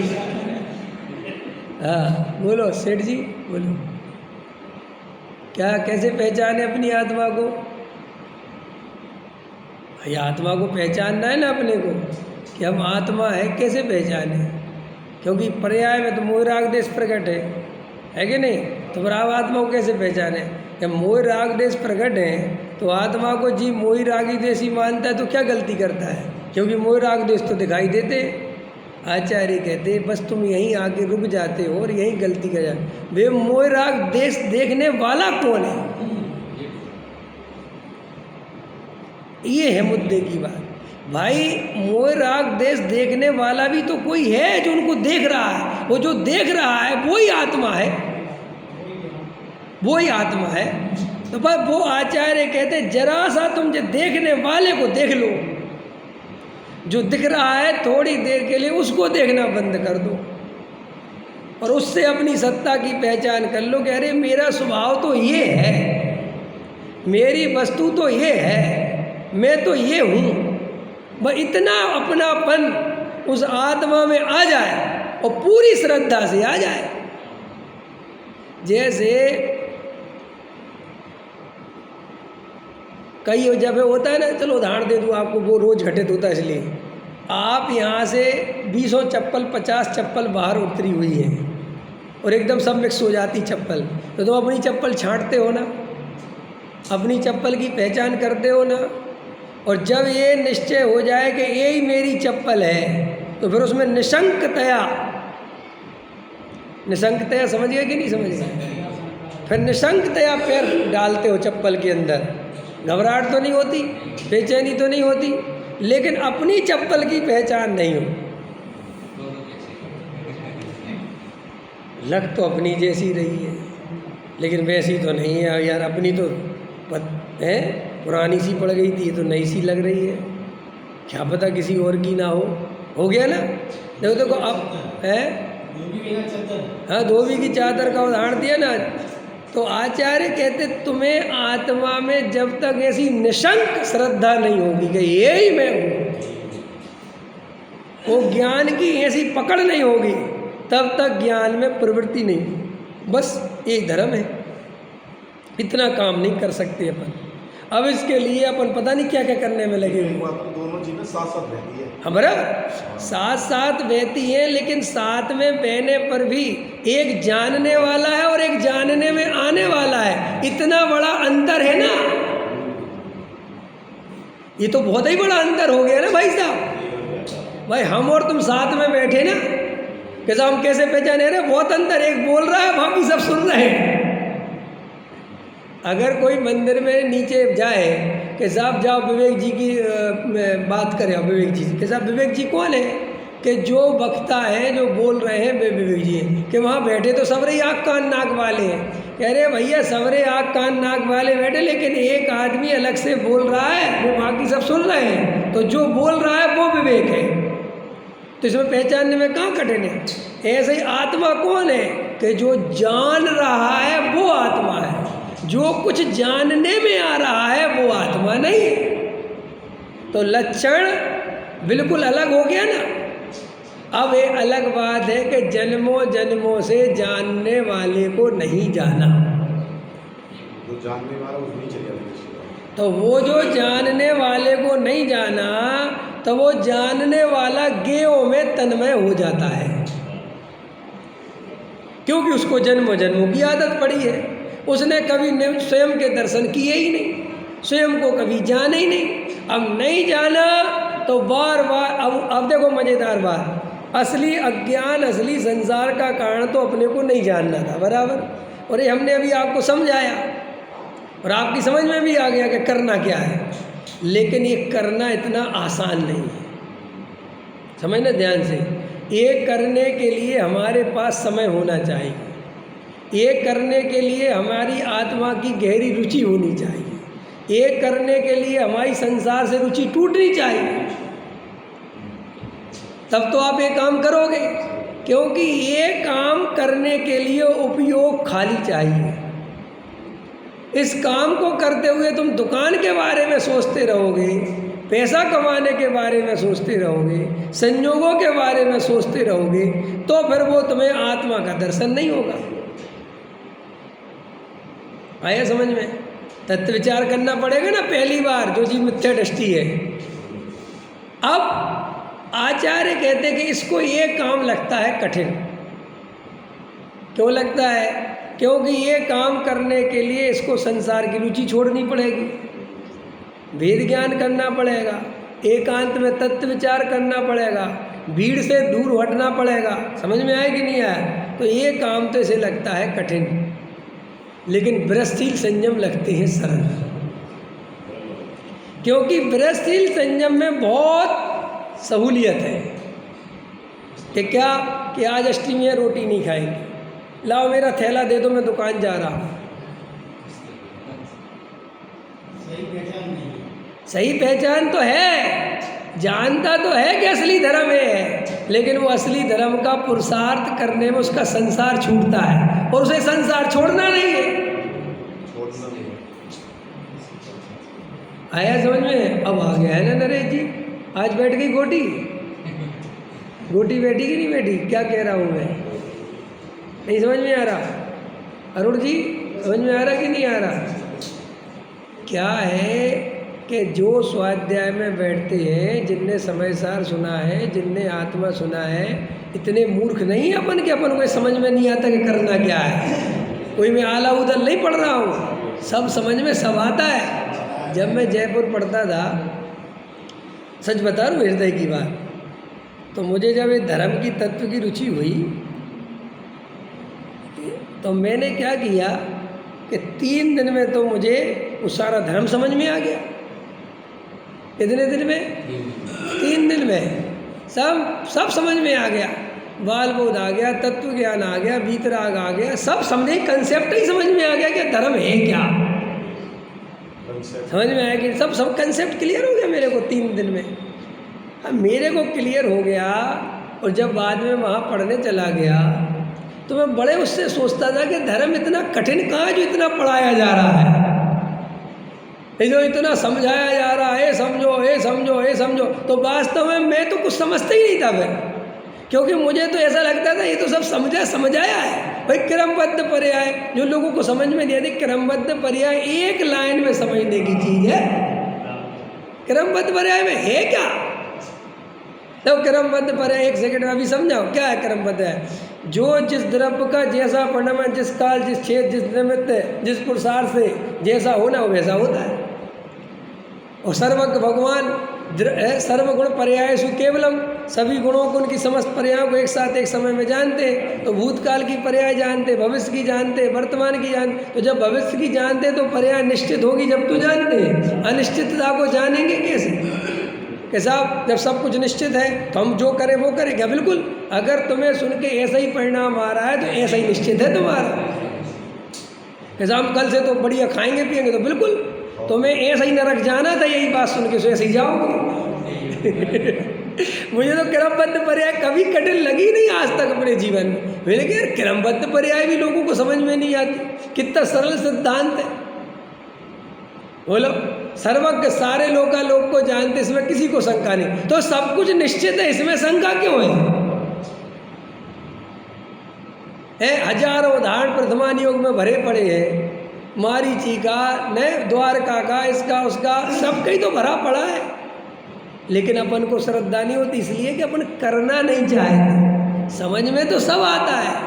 हाँ बोलो सेठ जी, बोलो क्या, कैसे पहचाने अपनी आत्मा को? ये आत्मा को पहचानना है ना अपने को कि हम आत्मा है, कैसे पहचाने? क्योंकि पर्याय में तो मोह राग देश प्रकट है कि नहीं? तो फिर आप आत्मा को कैसे पहचाने? जब मोह राग देश प्रकट है तो आत्मा को जी मोही रागी देश ही मानता है तो क्या गलती करता है? क्योंकि मोह राग देश तो दिखाई देते। आचार्य कहते बस तुम यहीं आके रुक जाते हो और यहीं गलती कर जाते। वे मोह राग देश देखने वाला कौन है? ये है मुद्दे की बात भाई। मोह राग देश देखने वाला भी तो कोई है जो उनको देख रहा है। वो जो देख रहा है वही आत्मा है, वही आत्मा है। तो भाई वो आचार्य कहते जरा सा तुम जो देखने वाले को देख लो, जो दिख रहा है थोड़ी देर के लिए उसको देखना बंद कर दो और उससे अपनी सत्ता की पहचान कर लो कि अरे मेरा स्वभाव तो ये है, मेरी वस्तु तो ये है, मैं तो ये हूँ। बस इतना अपनापन उस आत्मा में आ जाए और पूरी श्रद्धा से आ जाए। जैसे कई जगह होता है ना, चलो उदाहरण दे दूँ आपको, वो रोज़ घटित होता है। इसलिए आप यहाँ से 20 चप्पल 50 चप्पल बाहर उतरी हुई है और एकदम सब मिक्स हो जाती चप्पल, तो तुम अपनी चप्पल छांटते हो ना, अपनी चप्पल की पहचान करते हो ना। और जब ये निश्चय हो जाए कि यही मेरी चप्पल है तो फिर उसमें निशंकतया समझ गए कि नहीं समझ गए? फिर निशंकतया पैर डालते हो चप्पल के अंदर, घबराहट तो नहीं होती, बेचैनी तो नहीं होती, लेकिन अपनी चप्पल की पहचान नहीं हो। लग तो अपनी जैसी रही है लेकिन वैसी तो नहीं है यार, अपनी तो है पुरानी सी पड़ गई थी, ये तो नई सी लग रही है, क्या पता किसी और की ना हो गया ना। देखो अब है, हाँ धोबी की चादर का उदाहरण दिया ना, तो आचार्य कहते तुम्हें आत्मा में जब तक ऐसी निशंक श्रद्धा नहीं होगी कि यही मैं हूँ, वो ज्ञान की ऐसी पकड़ नहीं होगी, तब तक ज्ञान में प्रवृत्ति नहीं। बस यही धर्म है, इतना काम नहीं कर सकते अपन। अब इसके लिए अपन पता नहीं क्या क्या करने में लगे हुए। दोनों चीजें साथ साथ रहती है हमारा साथ साथ बहती है, लेकिन साथ में बहने पर भी एक जानने वाला है और एक जानने में आने वाला है। इतना बड़ा अंतर है ना, ये तो बहुत ही बड़ा अंतर हो गया ना भाई साहब। भाई हम और तुम साथ में बैठे ना, कैसा हम कैसे पहचाने रहे, बहुत अंतर। एक बोल रहा है, बाकी सब सुन रहे हैं। अगर कोई मंदिर में नीचे जाए कि साहब जाओ विवेक जी की बात करें, विवेक जी कि साहब विवेक जी कौन है, कि जो वक्ता है जो बोल रहे हैं वे विवेक जी हैं, कि वहाँ बैठे तो सबरे आँख कान नाक वाले हैं। कह रहे भैया सबरे आँख कान नाक वाले बैठे, लेकिन एक आदमी अलग से बोल रहा है, वो बाकी सब सुन रहे हैं, तो जो बोल रहा है वो विवेक है। तो इसमें पहचानने में कहाँ कठिन है। ऐसे ही आत्मा कौन है, कि जो जान रहा है वो आत्मा है, जो कुछ जानने में आ रहा है वो आत्मा नहीं है। तो लक्षण बिल्कुल अलग हो गया ना। अब ये अलग बात है कि जन्मों जन्मों से जानने वाले को नहीं जाना, जो जानने वाला वो नहीं चलेगा। तो वो जो जानने वाले को नहीं जाना, तो वो जानने वाला गेयों में तन्मय हो जाता है, क्योंकि उसको जन्मों जन्मों की आदत पड़ी है। उसने कभी स्वयं के दर्शन किए ही नहीं, स्वयं को कभी जाना ही नहीं। अब नहीं जाना तो बार बार अब देखो मज़ेदार बात, असली अज्ञान असली संसार का कारण तो अपने को नहीं जानना था, बराबर। और ये हमने अभी आपको समझाया और आपकी समझ में भी आ गया कि करना क्या है, लेकिन ये करना इतना आसान नहीं है। समझना ध्यान से, ये करने के लिए हमारे पास समय होना चाहिए, ये करने के लिए हमारी आत्मा की गहरी रुचि होनी चाहिए, ये करने के लिए हमारी संसार से रुचि टूटनी चाहिए, तब तो आप ये काम करोगे। क्योंकि ये काम करने के लिए उपयोग खाली चाहिए। इस काम को करते हुए तुम दुकान के बारे में सोचते रहोगे, पैसा कमाने के बारे में सोचते रहोगे, संयोगों के बारे में सोचते रहोगे, तो फिर वो तुम्हें आत्मा का दर्शन नहीं होगा। आया समझ में? तत्व विचार करना पड़ेगा ना पहली बार, जो चीज मिथ्या दृष्टि है। अब आचार्य कहते कि इसको ये काम लगता है कठिन। क्यों लगता है? क्योंकि ये काम करने के लिए इसको संसार की रुचि छोड़नी पड़ेगी, वेद ज्ञान करना पड़ेगा, एकांत में तत्व विचार करना पड़ेगा, भीड़ से दूर हटना पड़ेगा। समझ में आए कि नहीं आया? तो ये काम तो इसे लगता है कठिन, लेकिन व्रतशील संयम लगते हैं सरल। क्योंकि व्रतशील संयम में बहुत सहूलियत है कि क्या कि आज अष्टमी है, रोटी नहीं खाएंगे, लाओ मेरा थैला दे दो, मैं दुकान जा रहा हूँ। सही पहचान तो है, जानता तो है कि असली धर्म है, लेकिन वो असली धर्म का पुरुषार्थ करने में उसका संसार छूटता है, और उसे संसार छोड़ना नहीं है। आया समझ में? अब आ गया है ना नरेश जी? आज बैठ गई गोटी, गोटी बैठी कि नहीं बैठी? क्या कह रहा हूँ मैं? नहीं समझ में आ रहा? अरुण जी समझ में आ रहा कि नहीं आ रहा? क्या है कि जो स्वाध्याय में बैठते हैं, जिनने समय सार सुना है, जिनने आत्मा सुना है, इतने मूर्ख नहीं अपन के अपन को समझ में नहीं आता कि करना क्या है। कोई मैं आला उदल नहीं पढ़ रहा हूँ, सब समझ में सब आता है। जब मैं जयपुर पढ़ता था, सच बता रहा हूँ हृदय की बात, तो मुझे जब ये धर्म की तत्व की रुचि हुई, तो मैंने क्या किया कि 3 दिन में तो मुझे वो सारा धर्म समझ में आ गया। कितने दिन में? 3 दिन में सब समझ में आ गया। बाल बोध आ गया, तत्व ज्ञान आ गया, वीतराग आ गया, सब समझे, कंसेप्ट ही समझ में आ गया कि धर्म है क्या। समझ में आया कि सब कंसेप्ट क्लियर हो गया मेरे को 3 दिन में। अब मेरे को क्लियर हो गया, और जब बाद में वहाँ पढ़ने चला गया तो मैं बड़े उससे सोचता था कि धर्म इतना कठिन कहाँ है जो इतना पढ़ाया जा रहा है, जो इतना समझाया जा रहा है, समझो ये समझो ये समझो। तो वास्तव में मैं तो कुछ समझता ही नहीं था फिर, क्योंकि मुझे तो ऐसा लगता था ये तो सब समझाया है भाई। क्रमबद्ध पर्याय जो लोगों को समझ में नहीं आती, क्रमबद्ध पर्याय एक लाइन में समझने की चीज है। क्रमबद्ध पर्याय में है क्या? तो क्रमबद्ध पर्याय एक सेकंड में अभी समझाओ क्या है क्रमबद्ध है। जो जिस द्रव्य का जैसा परिणाम, जिस काल, जिस क्षेत्र, जिस निमित्त, जिस पुरुषार्थ से जैसा होना वैसा होता है। और सर्वज्ञ भगवान सर्वगुण पर्यायसु केवलम, सभी गुणों को, उनकी समस्त पर्यायों को एक साथ एक समय में जानते हैं। तो भूतकाल की पर्याय जानते, भविष्य की जानते, वर्तमान की जानते। तो जब भविष्य की जानते तो पर्याय निश्चित होगी जब तो जानते हैं। अनिश्चितता को जानेंगे कैसे? कि साहब जब सब कुछ निश्चित है तो हम जो करें वो करें क्या? बिल्कुल। अगर तुम्हें सुन के ऐसा ही परिणाम आ रहा है तो ऐसा ही निश्चित है तुम्हारा। कि साहब हम कल से तो बढ़िया खाएंगे पिएंगे, तो बिल्कुल तुम्हें ऐसा ही नरक जाना था, यही बात सुन के ऐसे ही जाओगे। मुझे तो क्रमबद्ध पर्याय कभी कठिन लगी नहीं आज तक अपने जीवन में। मैंने कहा यार क्रमबद्ध पर्याय भी लोगों को समझ में नहीं आती, कितना सरल सिद्धांत है। बोलो, सर्वज्ञ सारे लोग को जानते, इसमें किसी को शंका नहीं। तो सब कुछ निश्चित है, इसमें शंका क्यों है? हजारों उदाहरण प्रथमान योग में भरे पड़े हैं। मारीची का, न द्वारका का, इसका उसका, सब कहीं तो भरा पड़ा है। लेकिन अपन को श्रद्धा नहीं होती, इसलिए कि अपन करना नहीं चाहते। समझ में तो सब आता है।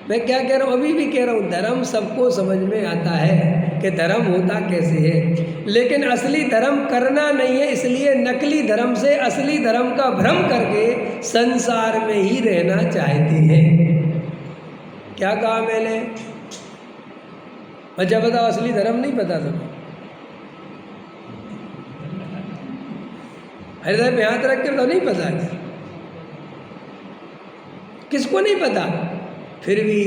मैं क्या कह रहा हूँ, अभी भी कह रहा हूँ, धर्म सबको समझ में आता है कि धर्म होता कैसे है। लेकिन असली धर्म करना नहीं है, इसलिए नकली धर्म से असली धर्म का भ्रम करके संसार में ही रहना चाहते हैं। क्या कहा मैंने? अच्छा बताओ, असली धर्म नहीं पता तुम्हें? हृदय में हाथ रख के तो नहीं पता है। किसको नहीं पता? फिर भी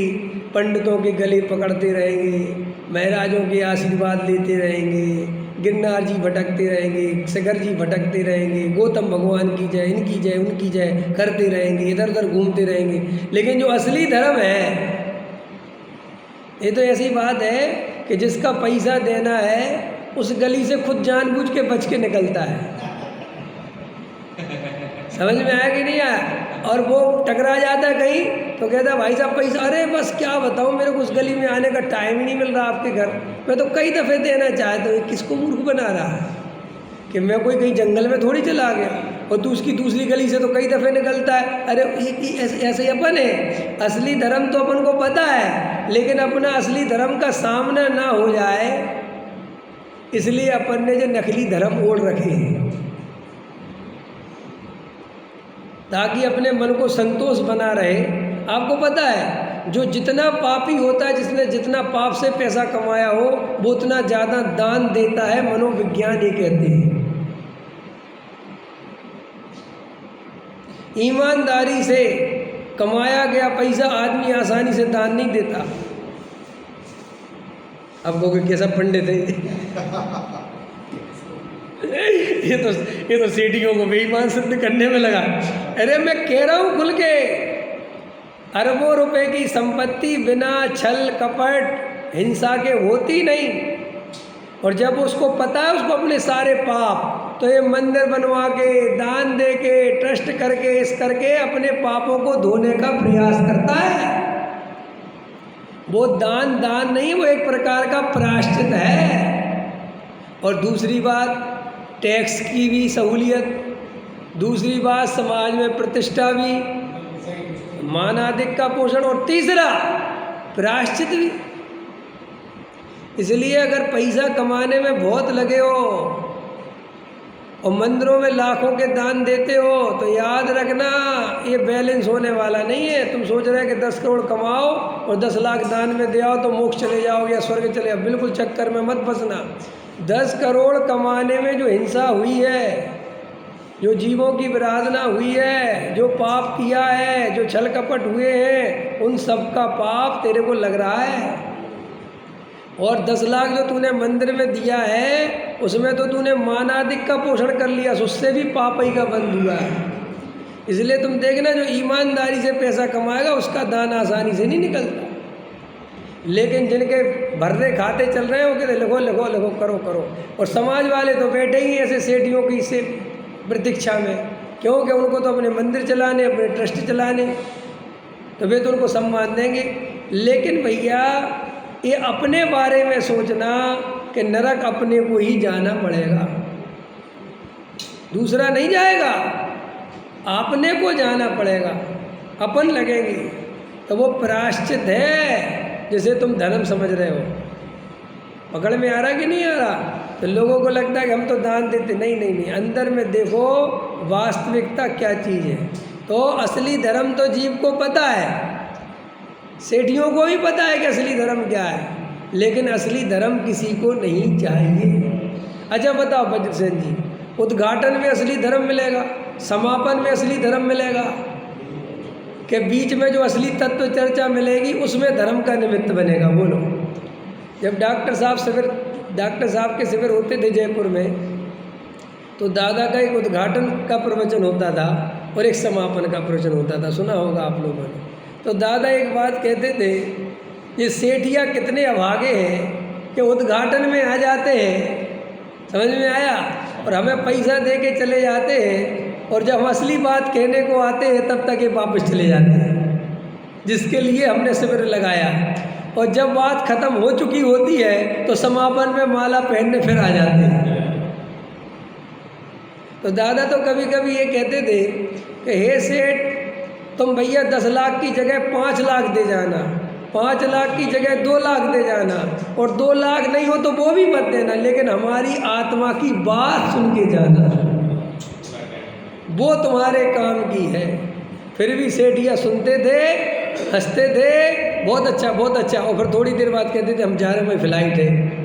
पंडितों के गले पकड़ते रहेंगे, महाराजों के आशीर्वाद लेते रहेंगे, गिरनार जी भटकते रहेंगे, सगर जी भटकते रहेंगे, गौतम भगवान की जय, इनकी जय, उनकी जय करते रहेंगे, इधर उधर घूमते रहेंगे। लेकिन जो असली धर्म है, ये तो ऐसी बात है कि जिसका पैसा देना है उस गली से खुद जानबूझ के बच के निकलता है। समझ में आया कि नहीं आया? और वो टकरा जाता है कहीं तो कहता है भाई साहब पैसा, अरे बस क्या बताऊँ, मेरे को उस गली में आने का टाइम ही नहीं मिल रहा आपके घर। मैं तो कई दफ़े देना चाहता हूँ। किसको मूर्ख बना रहा है कि मैं कोई कहीं जंगल में थोड़ी चला गया और तू उसकी दूसरी गली से तो कई दफ़े निकलता है। अरे ऐसे ही अपन है। असली धर्म तो अपन को पता है, लेकिन अपना असली धर्म का सामना ना हो जाए इसलिए अपन ने जो नकली धर्म ओढ़ रखे हैं, ताकि अपने मन को संतोष बना रहे। आपको पता है जो जितना पापी होता है, जिसने जितना पाप से पैसा कमाया हो, वो उतना ज़्यादा दान देता है। मनोविज्ञान ये कहते हैं। ईमानदारी से कमाया गया पैसा आदमी आसानी से दान नहीं देता। अब वो कैसा पंडित है ये तो सेठियों को बेईमान सिद्ध करने में लगा। अरे मैं कह रहा हूँ खुल के, अरबों रुपए की संपत्ति बिना छल कपट हिंसा के होती नहीं। और जब उसको पता है उसको अपने सारे पाप, तो ये मंदिर बनवा के, दान दे के, ट्रस्ट करके, इस करके अपने पापों को धोने का प्रयास करता है। वो दान नहीं, वो एक प्रकार का प्रायश्चित है। और दूसरी बात टैक्स की भी सहूलियत, दूसरी बात समाज में प्रतिष्ठा भी, मानाधिक का पोषण, और तीसरा प्रायश्चित भी। इसलिए अगर पैसा कमाने में बहुत लगे हो और मंदिरों में लाखों के दान देते हो तो याद रखना ये बैलेंस होने वाला नहीं है। तुम सोच रहे हो कि 10 करोड़ कमाओ और 10 लाख दान में दे आओ तो मोक्ष चले जाओगे या स्वर्ग चले जाओ। बिल्कुल चक्कर में मत फंसना। 10 करोड़ कमाने में जो हिंसा हुई है, जो जीवों की विराधना हुई है, जो पाप किया है, जो छल कपट हुए हैं, उन सब का पाप तेरे को लग रहा है। और 10 लाख जो तूने मंदिर में दिया है उसमें तो तूने मानाधिक का पोषण कर लिया, उससे भी पाप ही का बंद हुआ है। इसलिए तुम देखना जो ईमानदारी से पैसा कमाएगा उसका दान आसानी से नहीं निकलता। लेकिन जिनके भर्रे खाते चल रहे हैं वो कहते लिखो लिखो लिखो करो करो, और समाज वाले तो बैठे ही ऐसे सेठियों की से प्रतीक्षा में, क्योंकि उनको तो अपने मंदिर चलाने, अपने ट्रस्ट चलाने, तो वे तो उनको सम्मान देंगे। लेकिन भैया ये अपने बारे में सोचना कि नरक अपने को ही जाना पड़ेगा, दूसरा नहीं जाएगा, आपने को जाना पड़ेगा, अपन लगेंगे। तो वो प्रायश्चित है जिसे तुम धर्म समझ रहे हो। पकड़ में आ रहा कि नहीं आ रहा? तो लोगों को लगता है कि हम तो दान देते, नहीं नहीं नहीं, अंदर में देखो वास्तविकता क्या चीज़ है। तो असली धर्म तो जीव को पता है, सेठियों को भी पता है कि असली धर्म क्या है, लेकिन असली धर्म किसी को नहीं चाहिए। अच्छा बताओ बजरसेन जी, उद्घाटन में असली धर्म मिलेगा, समापन में असली धर्म मिलेगा, के बीच में जो असली तत्व चर्चा मिलेगी उसमें धर्म का निमित्त बनेगा? बोलो। जब डॉक्टर साहब के शिविर होते थे जयपुर में, तो दादा का एक उद्घाटन का प्रवचन होता था और एक समापन का प्रवचन होता था, सुना होगा आप लोगों ने। तो दादा एक बात कहते थे, ये सेठिया कितने अभागे हैं कि उद्घाटन में आ जाते हैं, समझ में आया, और हमें पैसा दे के चले जाते हैं, और जब हम असली बात कहने को आते हैं तब तक ये वापस चले जाते हैं जिसके लिए हमने शिविर लगाया। और जब बात खत्म हो चुकी होती है तो समापन में माला पहनने फिर आ जाते हैं। तो दादा तो कभी कभी ये कहते थे कि हे सेठ, तुम भैया 10 लाख की जगह 5 लाख दे जाना, 5 लाख की जगह 2 लाख दे जाना, और 2 लाख नहीं हो तो वो भी मत देना, लेकिन हमारी आत्मा की बात सुन के जाना, वो तुम्हारे काम की है। फिर भी सेठिया सुनते थे, हंसते थे, बहुत अच्छा बहुत अच्छा, और फिर थोड़ी देर बाद कहते थे हम जा रहे हैं, फ्लाइट है।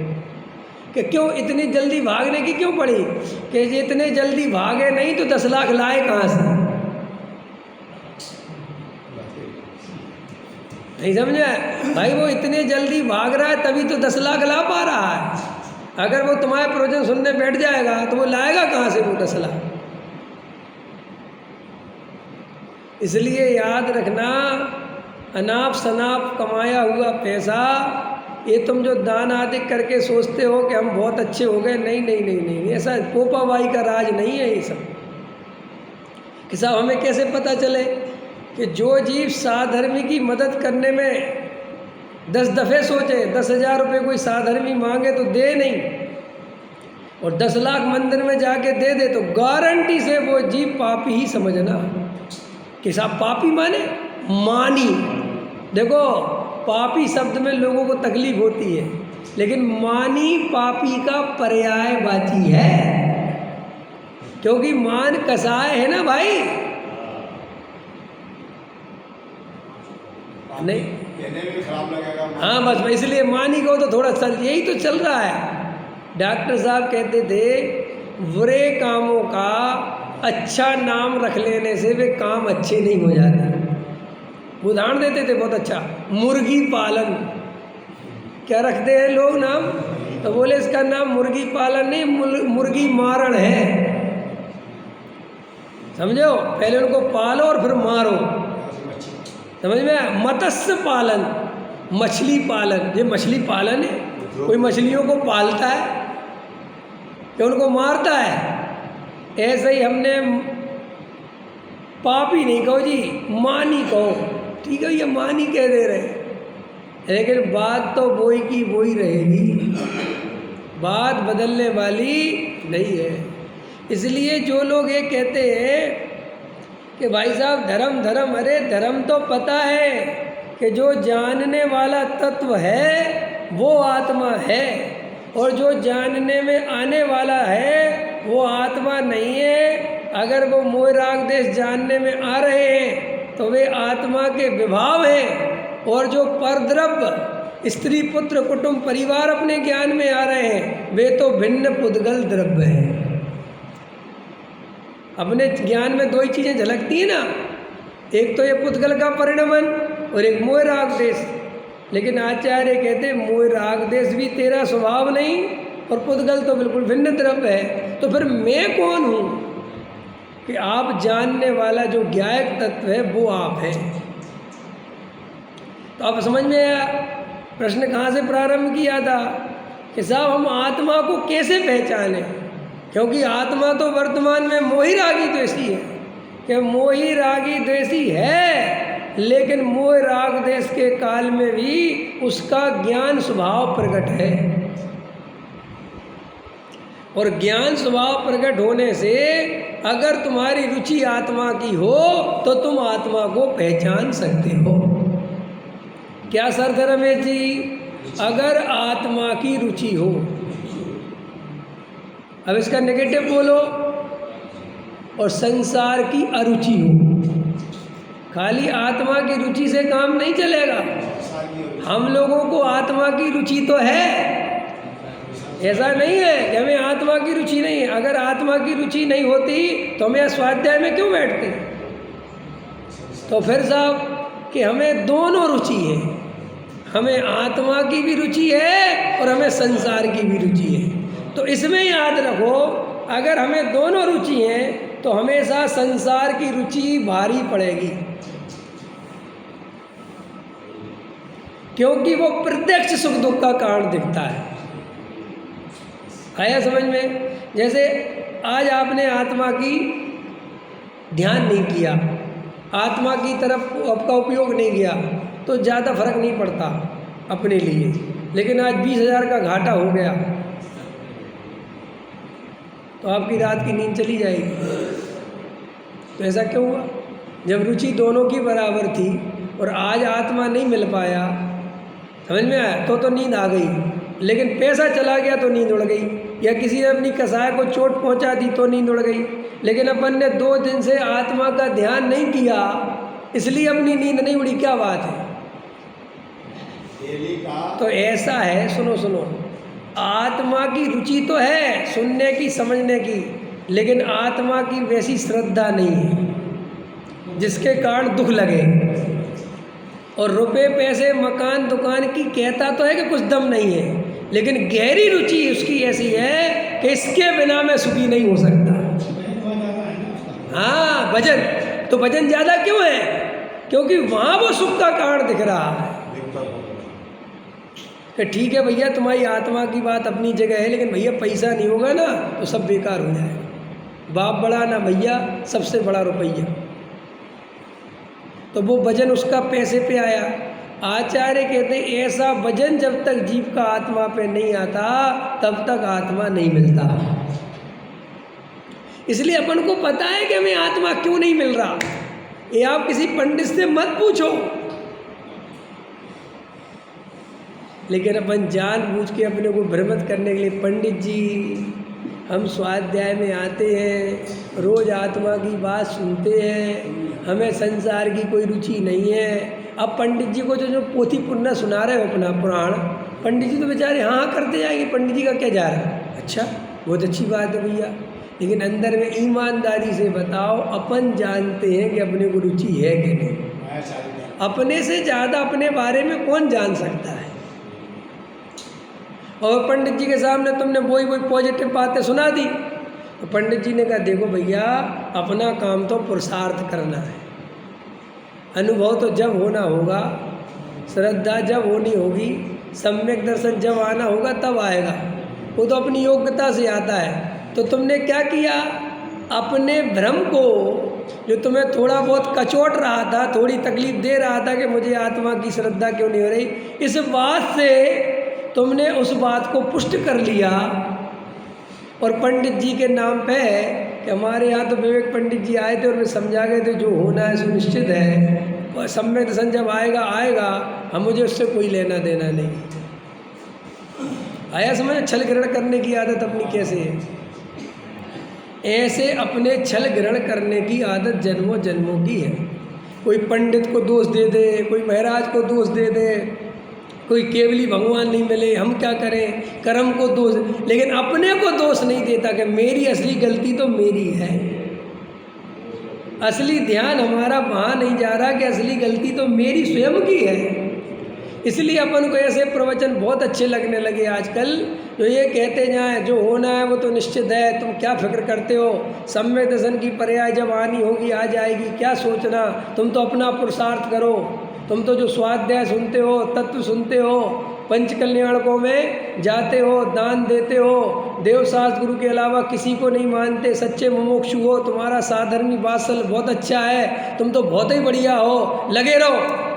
कि क्यों इतनी जल्दी भागने की क्यों पड़ी? कि ये इतने जल्दी भागे नहीं तो 10 लाख लाए कहाँ से? नहीं समझा भाई? वो इतने जल्दी भाग रहा है तभी तो 10 लाख ला पा रहा है। अगर वो तुम्हारे प्रवचन सुनने बैठ जाएगा तो वो लाएगा कहाँ से वो 10 लाख? इसलिए याद रखना, अनाप शनाप कमाया हुआ पैसा, ये तुम जो दान आदि करके सोचते हो कि हम बहुत अच्छे हो गए, नहीं नहीं नहीं नहीं, ऐसा पोपाबाई का राज नहीं है ये सब। कि साहब हमें कैसे पता चले कि जो जीव साधर्मी की मदद करने में 10 दफ़े सोचे, 10,000 रुपये कोई साधर्मी मांगे तो दे नहीं, और 10 लाख मंदिर में जाके दे दे, तो गारंटी से वो जीव पापी ही समझना। कि साहब पापी माने मानी, देखो पापी शब्द में लोगों को तकलीफ होती है, लेकिन मानी पापी का पर्यायवाची है, क्योंकि मान कसाय है ना भाई। नहीं कहने में भी खराब लगेगा। हाँ बस इसलिए मानी को तो थोड़ा चल, यही तो चल रहा है। डॉक्टर साहब कहते थे बुरे कामों का अच्छा नाम रख लेने से वे काम अच्छे नहीं हो जाते। उदाहरण देते थे बहुत अच्छा, मुर्गी पालन। क्या रखते हैं लोग नाम? तो बोले इसका नाम मुर्गी पालन नहीं, मुर्गी मारण है। समझो, पहले उनको पालो और फिर मारो, समझ में? मत्स्य पालन, मछली पालन। ये मछली पालन है? कोई मछलियों को पालता है कि उनको मारता है? ऐसे ही हमने पापी नहीं कहो जी, मानी कहो, ठीक है, ये मानी कह दे रहे, लेकिन बात तो वही की वही रहेगी, बात बदलने वाली नहीं है। इसलिए जो लोग ये कहते हैं कि भाई साहब धर्म धर्म, अरे धर्म तो पता है कि जो जानने वाला तत्व है वो आत्मा है, और जो जानने में आने वाला है वो आत्मा नहीं है। अगर वो मोह राग देश जानने में आ रहे हैं तो वे आत्मा के विभाव हैं, और जो परद्रव्य स्त्री पुत्र कुटुंब परिवार अपने ज्ञान में आ रहे हैं वे तो भिन्न पुद्गल द्रव्य हैं। अपने ज्ञान में 2 ही चीज़ें झलकती हैं ना, एक तो ये पुद्गल का परिणमन और एक मोह राग देश। लेकिन आचार्य कहते हैं मोह राग देश भी तेरा स्वभाव नहीं और पुद्गल तो बिल्कुल भिन्न द्रव्य है। तो फिर मैं कौन हूँ? कि आप जानने वाला जो ज्ञायक तत्व है वो आप है। तो आप समझ में आया प्रश्न कहाँ से प्रारंभ किया था कि साहब हम आत्मा को कैसे पहचाने, क्योंकि आत्मा तो वर्तमान में मोही रागी द्वेषी है, कि मोही रागी द्वेषी है, लेकिन मोह राग द्वेष के काल में भी उसका ज्ञान स्वभाव प्रकट है, और ज्ञान स्वभाव प्रकट होने से अगर तुम्हारी रुचि आत्मा की हो तो तुम आत्मा को पहचान सकते हो। क्या शर्त है रमेश जी? अगर आत्मा की रुचि हो। अब इसका नेगेटिव बोलो, और संसार की अरुचि हो। खाली आत्मा की रुचि से काम नहीं चलेगा। हम लोगों को आत्मा की रुचि तो है, ऐसा नहीं है कि हमें आत्मा की रुचि नहीं है। अगर आत्मा की रुचि नहीं होती तो हम स्वाध्याय में क्यों बैठते? तो फिर साहब कि हमें दोनों रुचि है, हमें आत्मा की भी रुचि है और हमें संसार की भी रुचि है। तो इसमें याद रखो, अगर हमें दोनों रुचि हैं तो हमेशा संसार की रुचि भारी पड़ेगी, क्योंकि वो प्रत्यक्ष सुख दुख का कारण दिखता है। आया समझ में? जैसे आज आपने आत्मा की ध्यान नहीं किया, आत्मा की तरफ आपका उपयोग नहीं किया, तो ज़्यादा फर्क नहीं पड़ता अपने लिए। लेकिन आज 20,000 का घाटा हो गया तो आपकी रात की नींद चली जाएगी। तो ऐसा क्यों हुआ? जब रुचि दोनों की बराबर थी और आज आत्मा नहीं मिल पाया, समझ में आया? तो नींद आ गई, लेकिन पैसा चला गया तो नींद उड़ गई, या किसी ने अपनी कसाय को चोट पहुंचा दी तो नींद उड़ गई। लेकिन अपन ने 2 दिन से आत्मा का ध्यान नहीं किया, इसलिए अपनी नींद नहीं उड़ी। क्या बात है? तो ऐसा है, सुनो सुनो, आत्मा की रुचि तो है सुनने की समझने की, लेकिन आत्मा की वैसी श्रद्धा नहीं है जिसके कारण दुख लगे। और रुपए पैसे मकान दुकान की कहता तो है कि कुछ दम नहीं है, लेकिन गहरी रुचि उसकी ऐसी है कि इसके बिना मैं सुखी नहीं हो सकता। हाँ, भजन तो भजन ज़्यादा क्यों है? क्योंकि वहाँ वो सुख का कारण दिख रहा है। कि ठीक है भैया, तुम्हारी आत्मा की बात अपनी जगह है, लेकिन भैया पैसा नहीं होगा ना तो सब बेकार हो जाएगा। बाप बड़ा ना भैया, सबसे बड़ा रुपया। तो वो भजन उसका पैसे पे आया। आचार्य कहते ऐसा भजन जब तक जीव का आत्मा पे नहीं आता तब तक आत्मा नहीं मिलता। इसलिए अपन को पता है कि हमें आत्मा क्यों नहीं मिल रहा। ये आप किसी पंडित से मत पूछो, लेकिन अपन जानबूझ के अपने को भ्रमित करने के लिए, पंडित जी हम स्वाध्याय में आते हैं, रोज आत्मा की बात सुनते हैं, हमें संसार की कोई रुचि नहीं है। अब पंडित जी को जो पोथी पुन्ना सुना रहे हो अपना पुराण, पंडित जी तो बेचारे हाँ करते जाएंगे, पंडित जी का क्या जा रहा है? अच्छा, बहुत अच्छी बात है भैया, लेकिन अंदर में ईमानदारी से बताओ, अपन जानते हैं कि अपने को रुचि है कि नहीं? अपने से ज़्यादा अपने बारे में कौन जान सकता है? और पंडित जी के सामने तुमने वही पॉजिटिव बातें सुना दी, तो पंडित जी ने कहा देखो भैया, अपना काम तो पुरुषार्थ करना है, अनुभव तो जब होना होगा, श्रद्धा जब होनी होगी, सम्यक दर्शन जब आना होगा तब आएगा, वो तो अपनी योग्यता से आता है। तो तुमने क्या किया? अपने भ्रम को, जो तुम्हें थोड़ा बहुत कचोट रहा था, थोड़ी तकलीफ दे रहा था कि मुझे आत्मा की श्रद्धा क्यों नहीं हो रही, इस बात से तुमने उस बात को पुष्ट कर लिया। और पंडित जी के नाम पे कि हमारे यहाँ तो विवेक पंडित जी आए थे और वे समझा गए थे जो होना है सुनिश्चित है, और सम्यक दर्शन जब आएगा आएगा, हम मुझे उससे कोई लेना देना नहीं। आया समझ? छल ग्रहण करने की आदत अपनी कैसे है? ऐसे अपने छल ग्रहण करने की आदत जन्मों जन्मों की है। कोई पंडित को दोष दे दे, कोई महाराज को दोष दे दे, कोई केवली भगवान नहीं मिले, हम क्या करें, कर्म को दोष, लेकिन अपने को दोष नहीं देता कि मेरी असली गलती तो मेरी है। असली ध्यान हमारा वहाँ नहीं जा रहा कि असली गलती तो मेरी स्वयं की है। इसलिए अपन को ऐसे प्रवचन बहुत अच्छे लगने लगे आजकल, जो ये कहते जाएं जो होना है वो तो निश्चित है, तुम क्या फिक्र करते हो, सम्यक दर्शन की पर्याय जब आनी होगी आ जाएगी, क्या सोचना, तुम तो अपना पुरुषार्थ करो, तुम तो जो स्वाध्याय सुनते हो, तत्व सुनते हो, पंच कल्याणकों में जाते हो, दान देते हो, देवशास्त्र गुरु के अलावा किसी को नहीं मानते, सच्चे मुमुक्षु हो, तुम्हारा साधर्मी वात्सल बहुत अच्छा है, तुम तो बहुत ही बढ़िया हो, लगे रहो,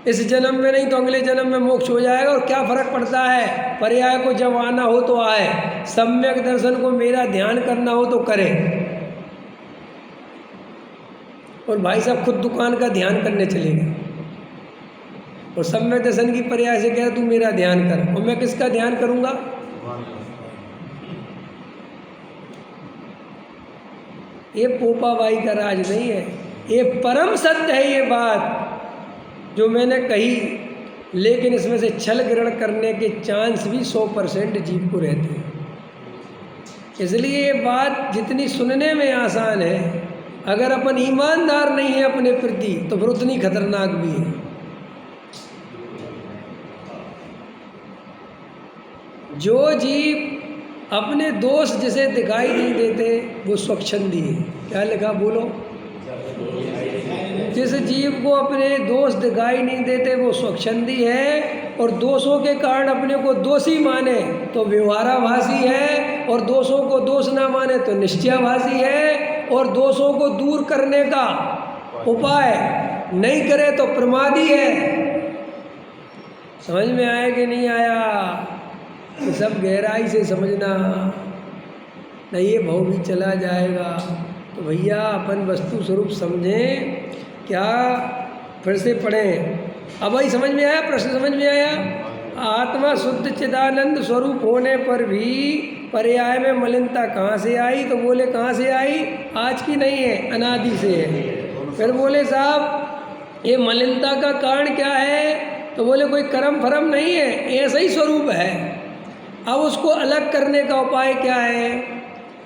इस जन्म में नहीं तो अगले जन्म में मोक्ष हो जाएगा। और क्या फर्क पड़ता है, पर्याय को जब आना हो तो आए, सम्यक दर्शन को मेरा ध्यान करना हो तो करे। और भाई साहब खुद दुकान का ध्यान करने चले गए और सम्यक दर्शन की पर्याय से कह तू मेरा ध्यान कर, और मैं किसका ध्यान करूंगा? ये पोपाबाई का राज नहीं है, ये परम सत्य है ये बात जो मैंने कही, लेकिन इसमें से छल ग्रहण करने के चांस भी 100% जीव को रहते हैं। इसलिए ये बात जितनी सुनने में आसान है, अगर अपन ईमानदार नहीं है अपने प्रति तो फिर उतनी खतरनाक भी है। जो जीव अपने दोष जिसे दिखाई नहीं देते वो स्वच्छंदी है। क्या लिखा बोलो? जिस जीव को अपने दोष दिखाई नहीं देते वो स्वच्छंदी है, और दोषों के कारण अपने को दोषी माने तो व्यवहाराभासी है, और दोषों को दोष ना माने तो निश्चयाभासी है, और दोषों को दूर करने का उपाय नहीं करे तो प्रमादी है। समझ में आया कि नहीं आया? ये सब गहराई से समझना, नहीं ये भाव भी चला जाएगा। तो भैया अपन वस्तु स्वरूप समझें, क्या फिर से पढ़ें। अब भाई समझ में आया? प्रश्न समझ में आया? आत्मा शुद्ध चिदानंद स्वरूप होने पर भी पर्याय में मलिनता कहाँ से आई? तो बोले कहाँ से आई? आज की नहीं है, अनादि से है। फिर बोले साहब ये मलिनता का कारण क्या है? तो बोले कोई कर्म फरम नहीं है, ऐसा ही स्वरूप है। अब उसको अलग करने का उपाय क्या है?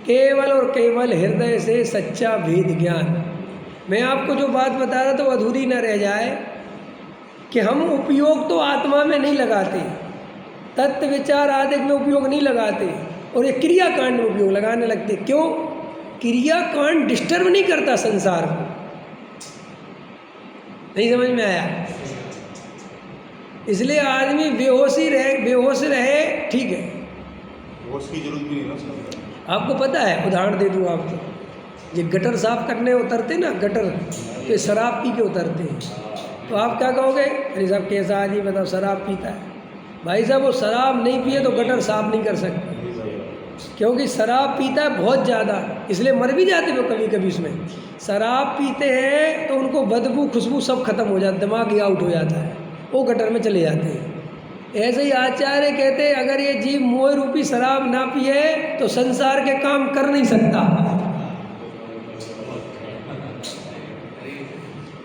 केवल और केवल हृदय से सच्चा भेद ज्ञान। मैं आपको जो बात बता रहा था वो अधूरी न रह जाए कि हम उपयोग तो आत्मा में नहीं लगाते, तत्व विचार आदि में उपयोग नहीं लगाते, और ये क्रियाकांड में उपयोग लगाने लगते। क्यों? क्रियाकांड डिस्टर्ब नहीं करता संसार को। नहीं समझ में आया? इसलिए आदमी बेहोश रहे ठीक है, होश की जरूरत भी नहीं ना उसका। आपको पता है, उदाहरण दे दूँ आपको, ये गटर साफ करने उतरते ना, गटर तो शराब पी के उतरते हैं, तो आप क्या कहोगे? अरे साहब कैसा आदमी बताओ शराब पीता है। भाई साहब वो शराब नहीं पिए तो गटर साफ नहीं कर सकते, क्योंकि शराब पीता है बहुत ज़्यादा, इसलिए मर भी जाते वो कभी कभी उसमें। शराब पीते हैं तो उनको बदबू खुशबू सब खत्म हो जाता, दिमाग ही आउट हो जाता है, वो गटर में चले जाते हैं। ऐसे ही आचार्य कहते हैं अगर ये जीव मोह रूपी शराब ना पिए तो संसार के काम कर नहीं सकता।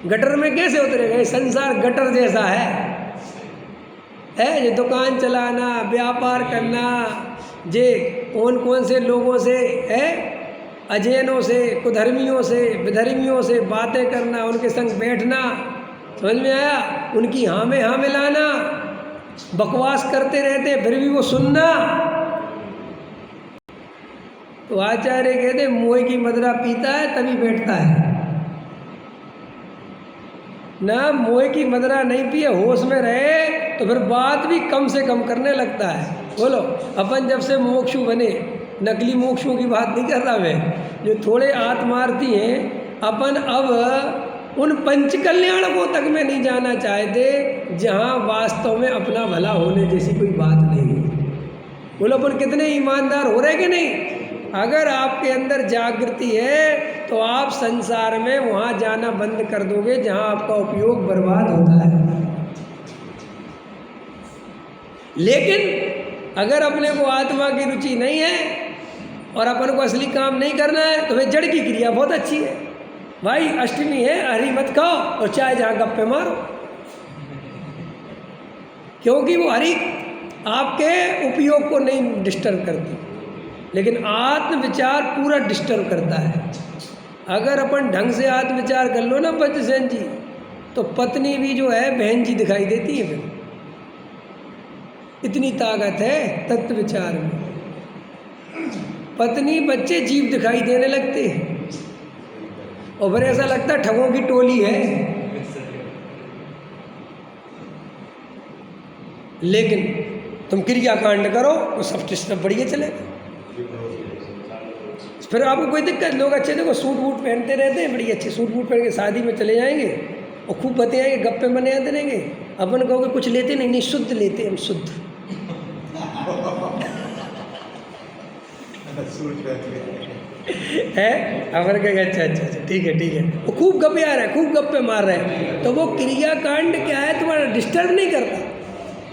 गटर में कैसे उतरेगा? ये संसार गटर जैसा है ये दुकान चलाना, व्यापार करना, जे कौन से लोगों से है, अजैनों से, कुधर्मियों से, विधर्मियों से बातें करना, उनके संग बैठना, समझ में आया? उनकी हाँ में हाँ मिलाना, बकवास करते रहते फिर भी वो सुनना। तो आचार्य कहते मोह की मदिरा पीता है तभी बैठता है ना, मोह की मदिरा नहीं पिए होश में रहे तो फिर बात भी कम से कम करने लगता है। बोलो, अपन जब से मोक्षु बने, नकली मोक्षुओं की बात नहीं कर रहा मैं, जो थोड़े आत्मार्थी हैं, अपन अब उन पंच कल्याणकों तक में नहीं जाना चाहते जहाँ वास्तव में अपना भला होने जैसी कोई बात नहीं है। बोलो अपन कितने ईमानदार हो रहे कि नहीं? अगर आपके अंदर जागृति है तो आप संसार में वहाँ जाना बंद कर दोगे जहाँ आपका उपयोग बर्बाद होता है। लेकिन अगर अपने को आत्मा की रुचि नहीं है और अपन को असली काम नहीं करना है तो वे जड़ की क्रिया बहुत अच्छी है। भाई अष्टमी है, हरी मत खाओ और चाहे जहाँ गप्पे मारो, क्योंकि वो हरी आपके उपयोग को नहीं डिस्टर्ब करती, लेकिन आत्म विचार पूरा डिस्टर्ब करता है। अगर अपन ढंग से आत्म विचार कर लो ना बच्चन जी, तो पत्नी भी जो है बहन जी दिखाई देती है फिर। इतनी ताकत है तत्व विचार में। पत्नी बच्चे जीव दिखाई देने लगते हैं और फिर ऐसा लगता है ठगों की टोली है। लेकिन तुम क्रियाकांड करो तो सब सिस्टम बढ़िया चलेगा। फिर आपको कोई दिक्कत, लोग अच्छे देखो सूट वूट पहनते रहते हैं, बड़ी अच्छे सूट वूट पहन के शादी में चले जाएंगे और खूब बतियाएंगे, गप्पे मनाते रहेंगे। अपन कहोगे कुछ लेते नहीं, नहीं शुद्ध लेते हम, शुद्ध है। अपन कहेंगे अच्छा अच्छा अच्छा ठीक है ठीक है, वो खूब गप्पे आ रहे हैं, खूब गप्पे मार रहे हैं। तो वो क्रियाकांड क्या है, तुम्हारा डिस्टर्ब नहीं करता।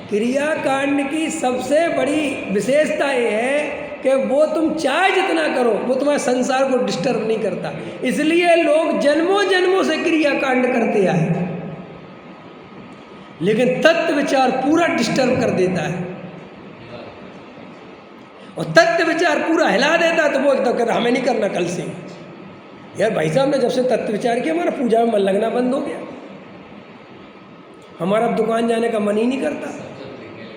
क्रियाकांड की सबसे बड़ी विशेषता ये है कि वो तुम चाहे जितना करो वो तुम्हारे संसार को डिस्टर्ब नहीं करता। इसलिए लोग जन्मों जन्मों से क्रियाकांड करते आए, लेकिन तत्व विचार पूरा डिस्टर्ब कर देता है। और तत्व विचार पूरा हिला देता तो वो एकदम कर हमें नहीं करना कल से। यार भाई साहब ने जब से तत्व विचार किया हमारा पूजा में मन लगना बंद हो गया, हमारा अब दुकान जाने का मन ही नहीं करता।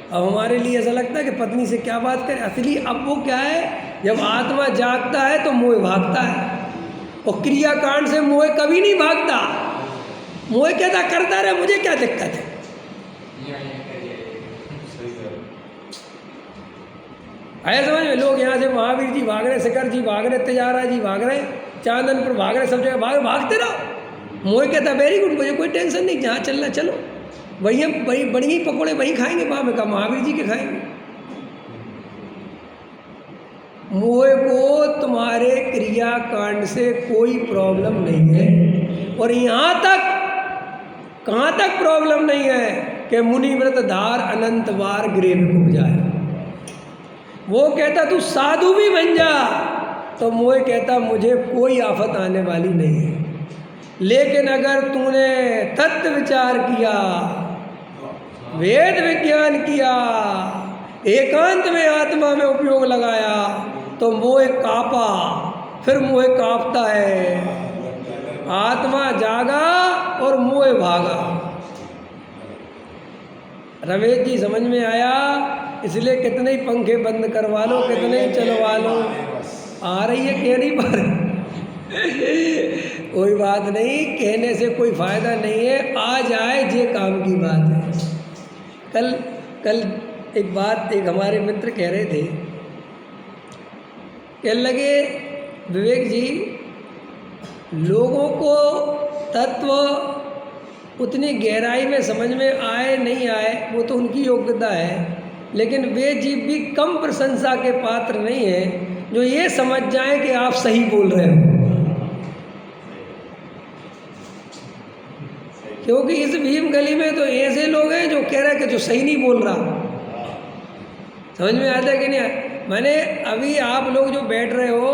अब हमारे लिए ऐसा लगता है कि पत्नी से क्या बात करें। असली अब वो क्या है, जब आत्मा जागता है तो मोह भागता है, और क्रियाकांड से मोह कभी नहीं भागता। मोह कहता करता रहे, मुझे क्या दिक्कत है। आया समझ में? लोग यहाँ से महावीर जी भाग रहे, शिखर जी भाग रहे, तेजारा जी भाग रहे, चांदनपुर भाग रहे, सब जगह भागते रहो। मोह कहता वेरी गुड, मुझे कोई टेंशन नहीं, जहाँ चलना चलो, वही हम वही बढ़िया पकौड़े वहीं खाएंगे, वहाँ में कहा महावीर जी के खाएंगे। मोह को तुम्हारे क्रियाकांड से कोई प्रॉब्लम नहीं है। और यहाँ तक कहाँ तक प्रॉब्लम नहीं है कि मुनिव्रत धार अनंत बार ग्रेव को जाए। वो कहता तू साधु भी बन जा, तो मोह कहता मुझे कोई आफत आने वाली नहीं है। लेकिन अगर तूने तत्व विचार किया, वेद विज्ञान किया, एकांत में आत्मा में उपयोग लगाया, तो मोह कांपा, फिर मोह कांपता है। आत्मा जागा और मोह भागा। रमेश जी समझ में आया? इसलिए कितने ही पंखे बंद करवा लो, कितने ही चलवा लो, आ रही है कह नहीं पा रही। कोई बात नहीं, कहने से कोई फायदा नहीं है, आ जाए ये काम की बात है। कल एक बात एक हमारे मित्र कह रहे थे, कहने लगे विवेक जी लोगों को तत्व उतनी गहराई में समझ में आए नहीं आए वो तो उनकी योग्यता है, लेकिन वे जीव भी कम प्रशंसा के पात्र नहीं हैं जो ये समझ जाएं कि आप सही बोल रहे हो। क्योंकि इस भीम गली में तो ऐसे लोग हैं जो कह रहे हैं कि जो सही नहीं बोल रहा। समझ में आता है कि नहीं? मैंने अभी आप लोग जो बैठ रहे हो,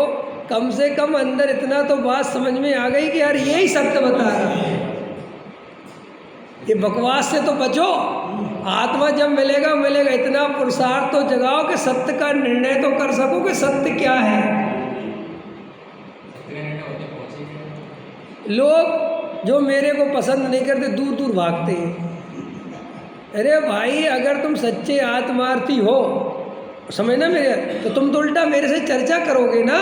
कम से कम अंदर इतना तो बात समझ में आ गई कि यार यही सत्य बता रहा है। ये बकवास से तो बचो, आत्मा जब मिलेगा मिलेगा। इतना पुरुषार्थ तो जगाओ कि सत्य का निर्णय तो कर सको कि सत्य क्या है। लोग जो मेरे को पसंद नहीं करते दूर दूर भागते हैं। अरे भाई अगर तुम सच्चे आत्मार्थी हो, समझना मेरे, तो तुम तो उल्टा मेरे से चर्चा करोगे ना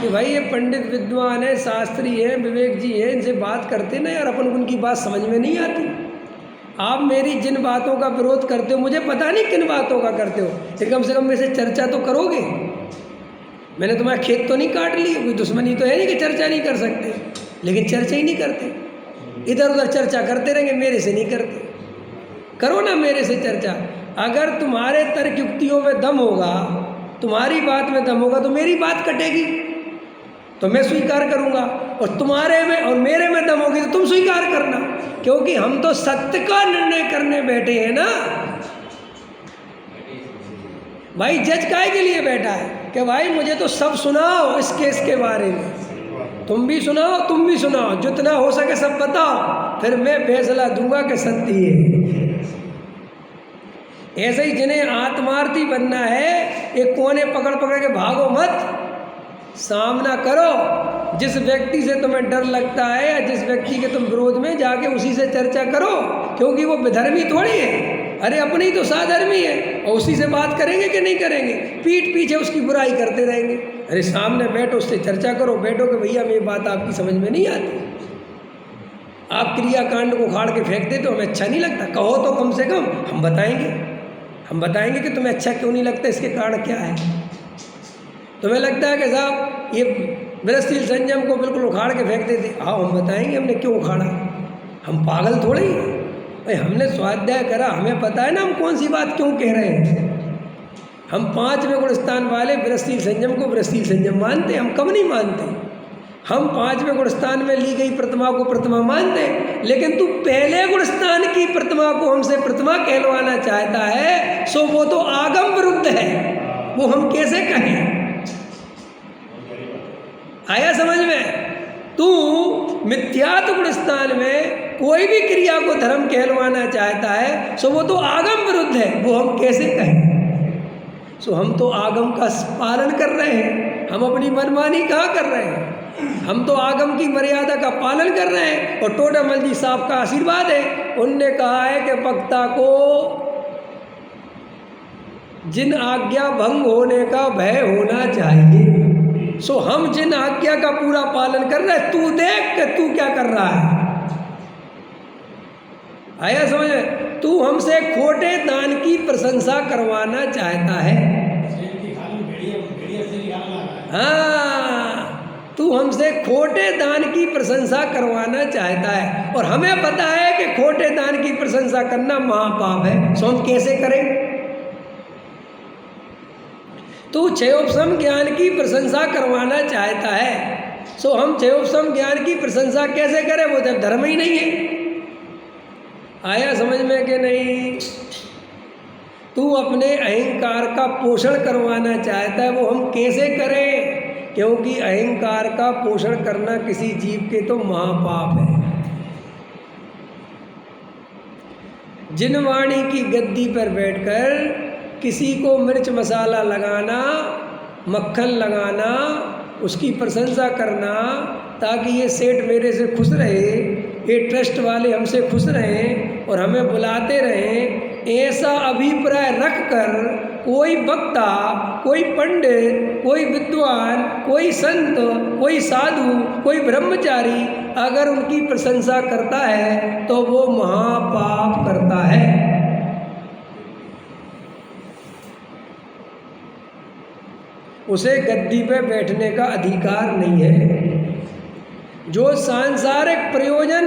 कि भाई ये पंडित विद्वान है, शास्त्री है, विवेक जी है, इनसे बात करते ना यार, अपन उनकी बात समझ में नहीं आती। आप मेरी जिन बातों का विरोध करते हो, मुझे पता नहीं किन बातों का करते हो, लेकिन कम से कम मेरे से चर्चा तो करोगे। मैंने तुम्हारा खेत तो नहीं काट लिया, कोई दुश्मनी तो है नहीं कि चर्चा नहीं कर सकते, लेकिन चर्चा ही नहीं करते। इधर उधर चर्चा करते रहेंगे, मेरे से नहीं करते। करो ना मेरे से चर्चा। अगर तुम्हारे तर्क युक्तियों में दम होगा, तुम्हारी बात में दम होगा, तो मेरी बात कटेगी तो मैं स्वीकार करूंगा, और तुम्हारे में और मेरे में दम होगी तो तुम स्वीकार करना। क्योंकि हम तो सत्य का निर्णय करने बैठे हैं ना भाई। जज काहे के लिए बैठा है कि भाई मुझे तो सब सुनाओ इस केस के बारे में, तुम भी सुनाओ तुम भी सुनाओ, जितना हो सके सब बताओ, फिर मैं फैसला दूंगा कि सत्य है। ऐसे ही जिन्हें आत्मार्थी बनना है, एक कोने पकड़ पकड़ के भागो मत, सामना करो जिस व्यक्ति से तुम्हें डर लगता है या जिस व्यक्ति के तुम विरोध में, जाके उसी से चर्चा करो, क्योंकि वो विधर्मी थोड़ी है। अरे अपने ही तो साधर्मी है, और उसी से बात करेंगे कि नहीं करेंगे? पीठ पीछे उसकी बुराई करते रहेंगे। अरे सामने बैठो, उससे चर्चा करो, बैठो कि भैया ये बात आपकी समझ में नहीं आती, आप क्रियाकांड को उखाड़ के फेंक देते हो, हमें अच्छा नहीं लगता। कहो तो कम से कम हम बताएंगे कि तुम्हें अच्छा क्यों नहीं लगता, इसके कारण क्या है। तुम्हें लगता है कि साहब ये विरसशील संयम को बिल्कुल उखाड़ के फेंक देते, आओ हम बताएंगे हमने क्यों उखाड़ा। हम पागल थोड़े ही हैं भाई, हमने स्वाध्याय करा, हमें पता है ना हम कौन सी बात क्यों कह रहे हैं। हम 5वें गुण स्थान वाले विरसशील संयम को विरसशील संयम मानते, हम कब नहीं मानते। हम 5वें गुण स्थान में ली गई प्रतिमा को प्रतिमा मानते, लेकिन तू पहले गुण स्थान की प्रतिमा को हमसे प्रतिमा कहलवाना चाहता है, सो वो तो आगम विरुद्ध है, वो हम कैसे कहें। आया समझ में? तू मिथ्यात्व गुण स्थान में कोई भी क्रिया को धर्म कहलवाना चाहता है, सो वो तो आगम विरुद्ध है, वो हम कैसे कहें। सो हम तो आगम का पालन कर रहे हैं, हम अपनी मनमानी कहाँ कर रहे हैं। हम तो आगम की मर्यादा का पालन कर रहे हैं, और टोडामल जी साहब का आशीर्वाद है। उनने कहा है कि वक्ता को जिन आज्ञा भंग होने का भय होना चाहिए। सो हम जिन आज्ञा का पूरा पालन कर रहे हैं, तू देख कि तू क्या कर रहा है। आया समझ में? तू हमसे खोटे दान की प्रशंसा करवाना चाहता है। हाँ, तू हमसे खोटे दान की प्रशंसा करवाना चाहता है, और हमें पता है कि खोटे दान की प्रशंसा करना महापाप है। सो हम कैसे करें? तू क्षयोपशम ज्ञान की प्रशंसा करवाना चाहता है, सो हम क्षयोपशम ज्ञान की प्रशंसा कैसे करें? वो जब धर्म ही नहीं है। आया समझ में कि नहीं? तू अपने अहंकार का पोषण करवाना चाहता है, वो हम कैसे करें? क्योंकि अहंकार का पोषण करना किसी जीव के तो महापाप है। जिनवाणी की गद्दी पर बैठकर किसी को मिर्च मसाला लगाना, मक्खन लगाना, उसकी प्रशंसा करना, ताकि ये सेठ मेरे से खुश रहे, ये ट्रस्ट वाले हमसे खुश रहें और हमें बुलाते रहें, ऐसा अभिप्राय रखकर कोई वक्ता, कोई पंडित, कोई विद्वान, कोई संत, कोई साधु, कोई ब्रह्मचारी अगर उनकी प्रशंसा करता है तो वो महापाप करता है। उसे गद्दी पे बैठने का अधिकार नहीं है। जो सांसारिक प्रयोजन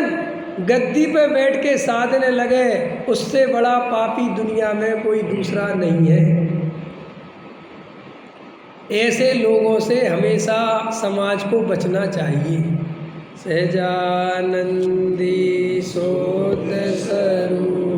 गद्दी पे बैठ के साधने लगे, उससे बड़ा पापी दुनिया में कोई दूसरा नहीं है। ऐसे लोगों से हमेशा समाज को बचना चाहिए। सहजानंदी सोत स्वरूप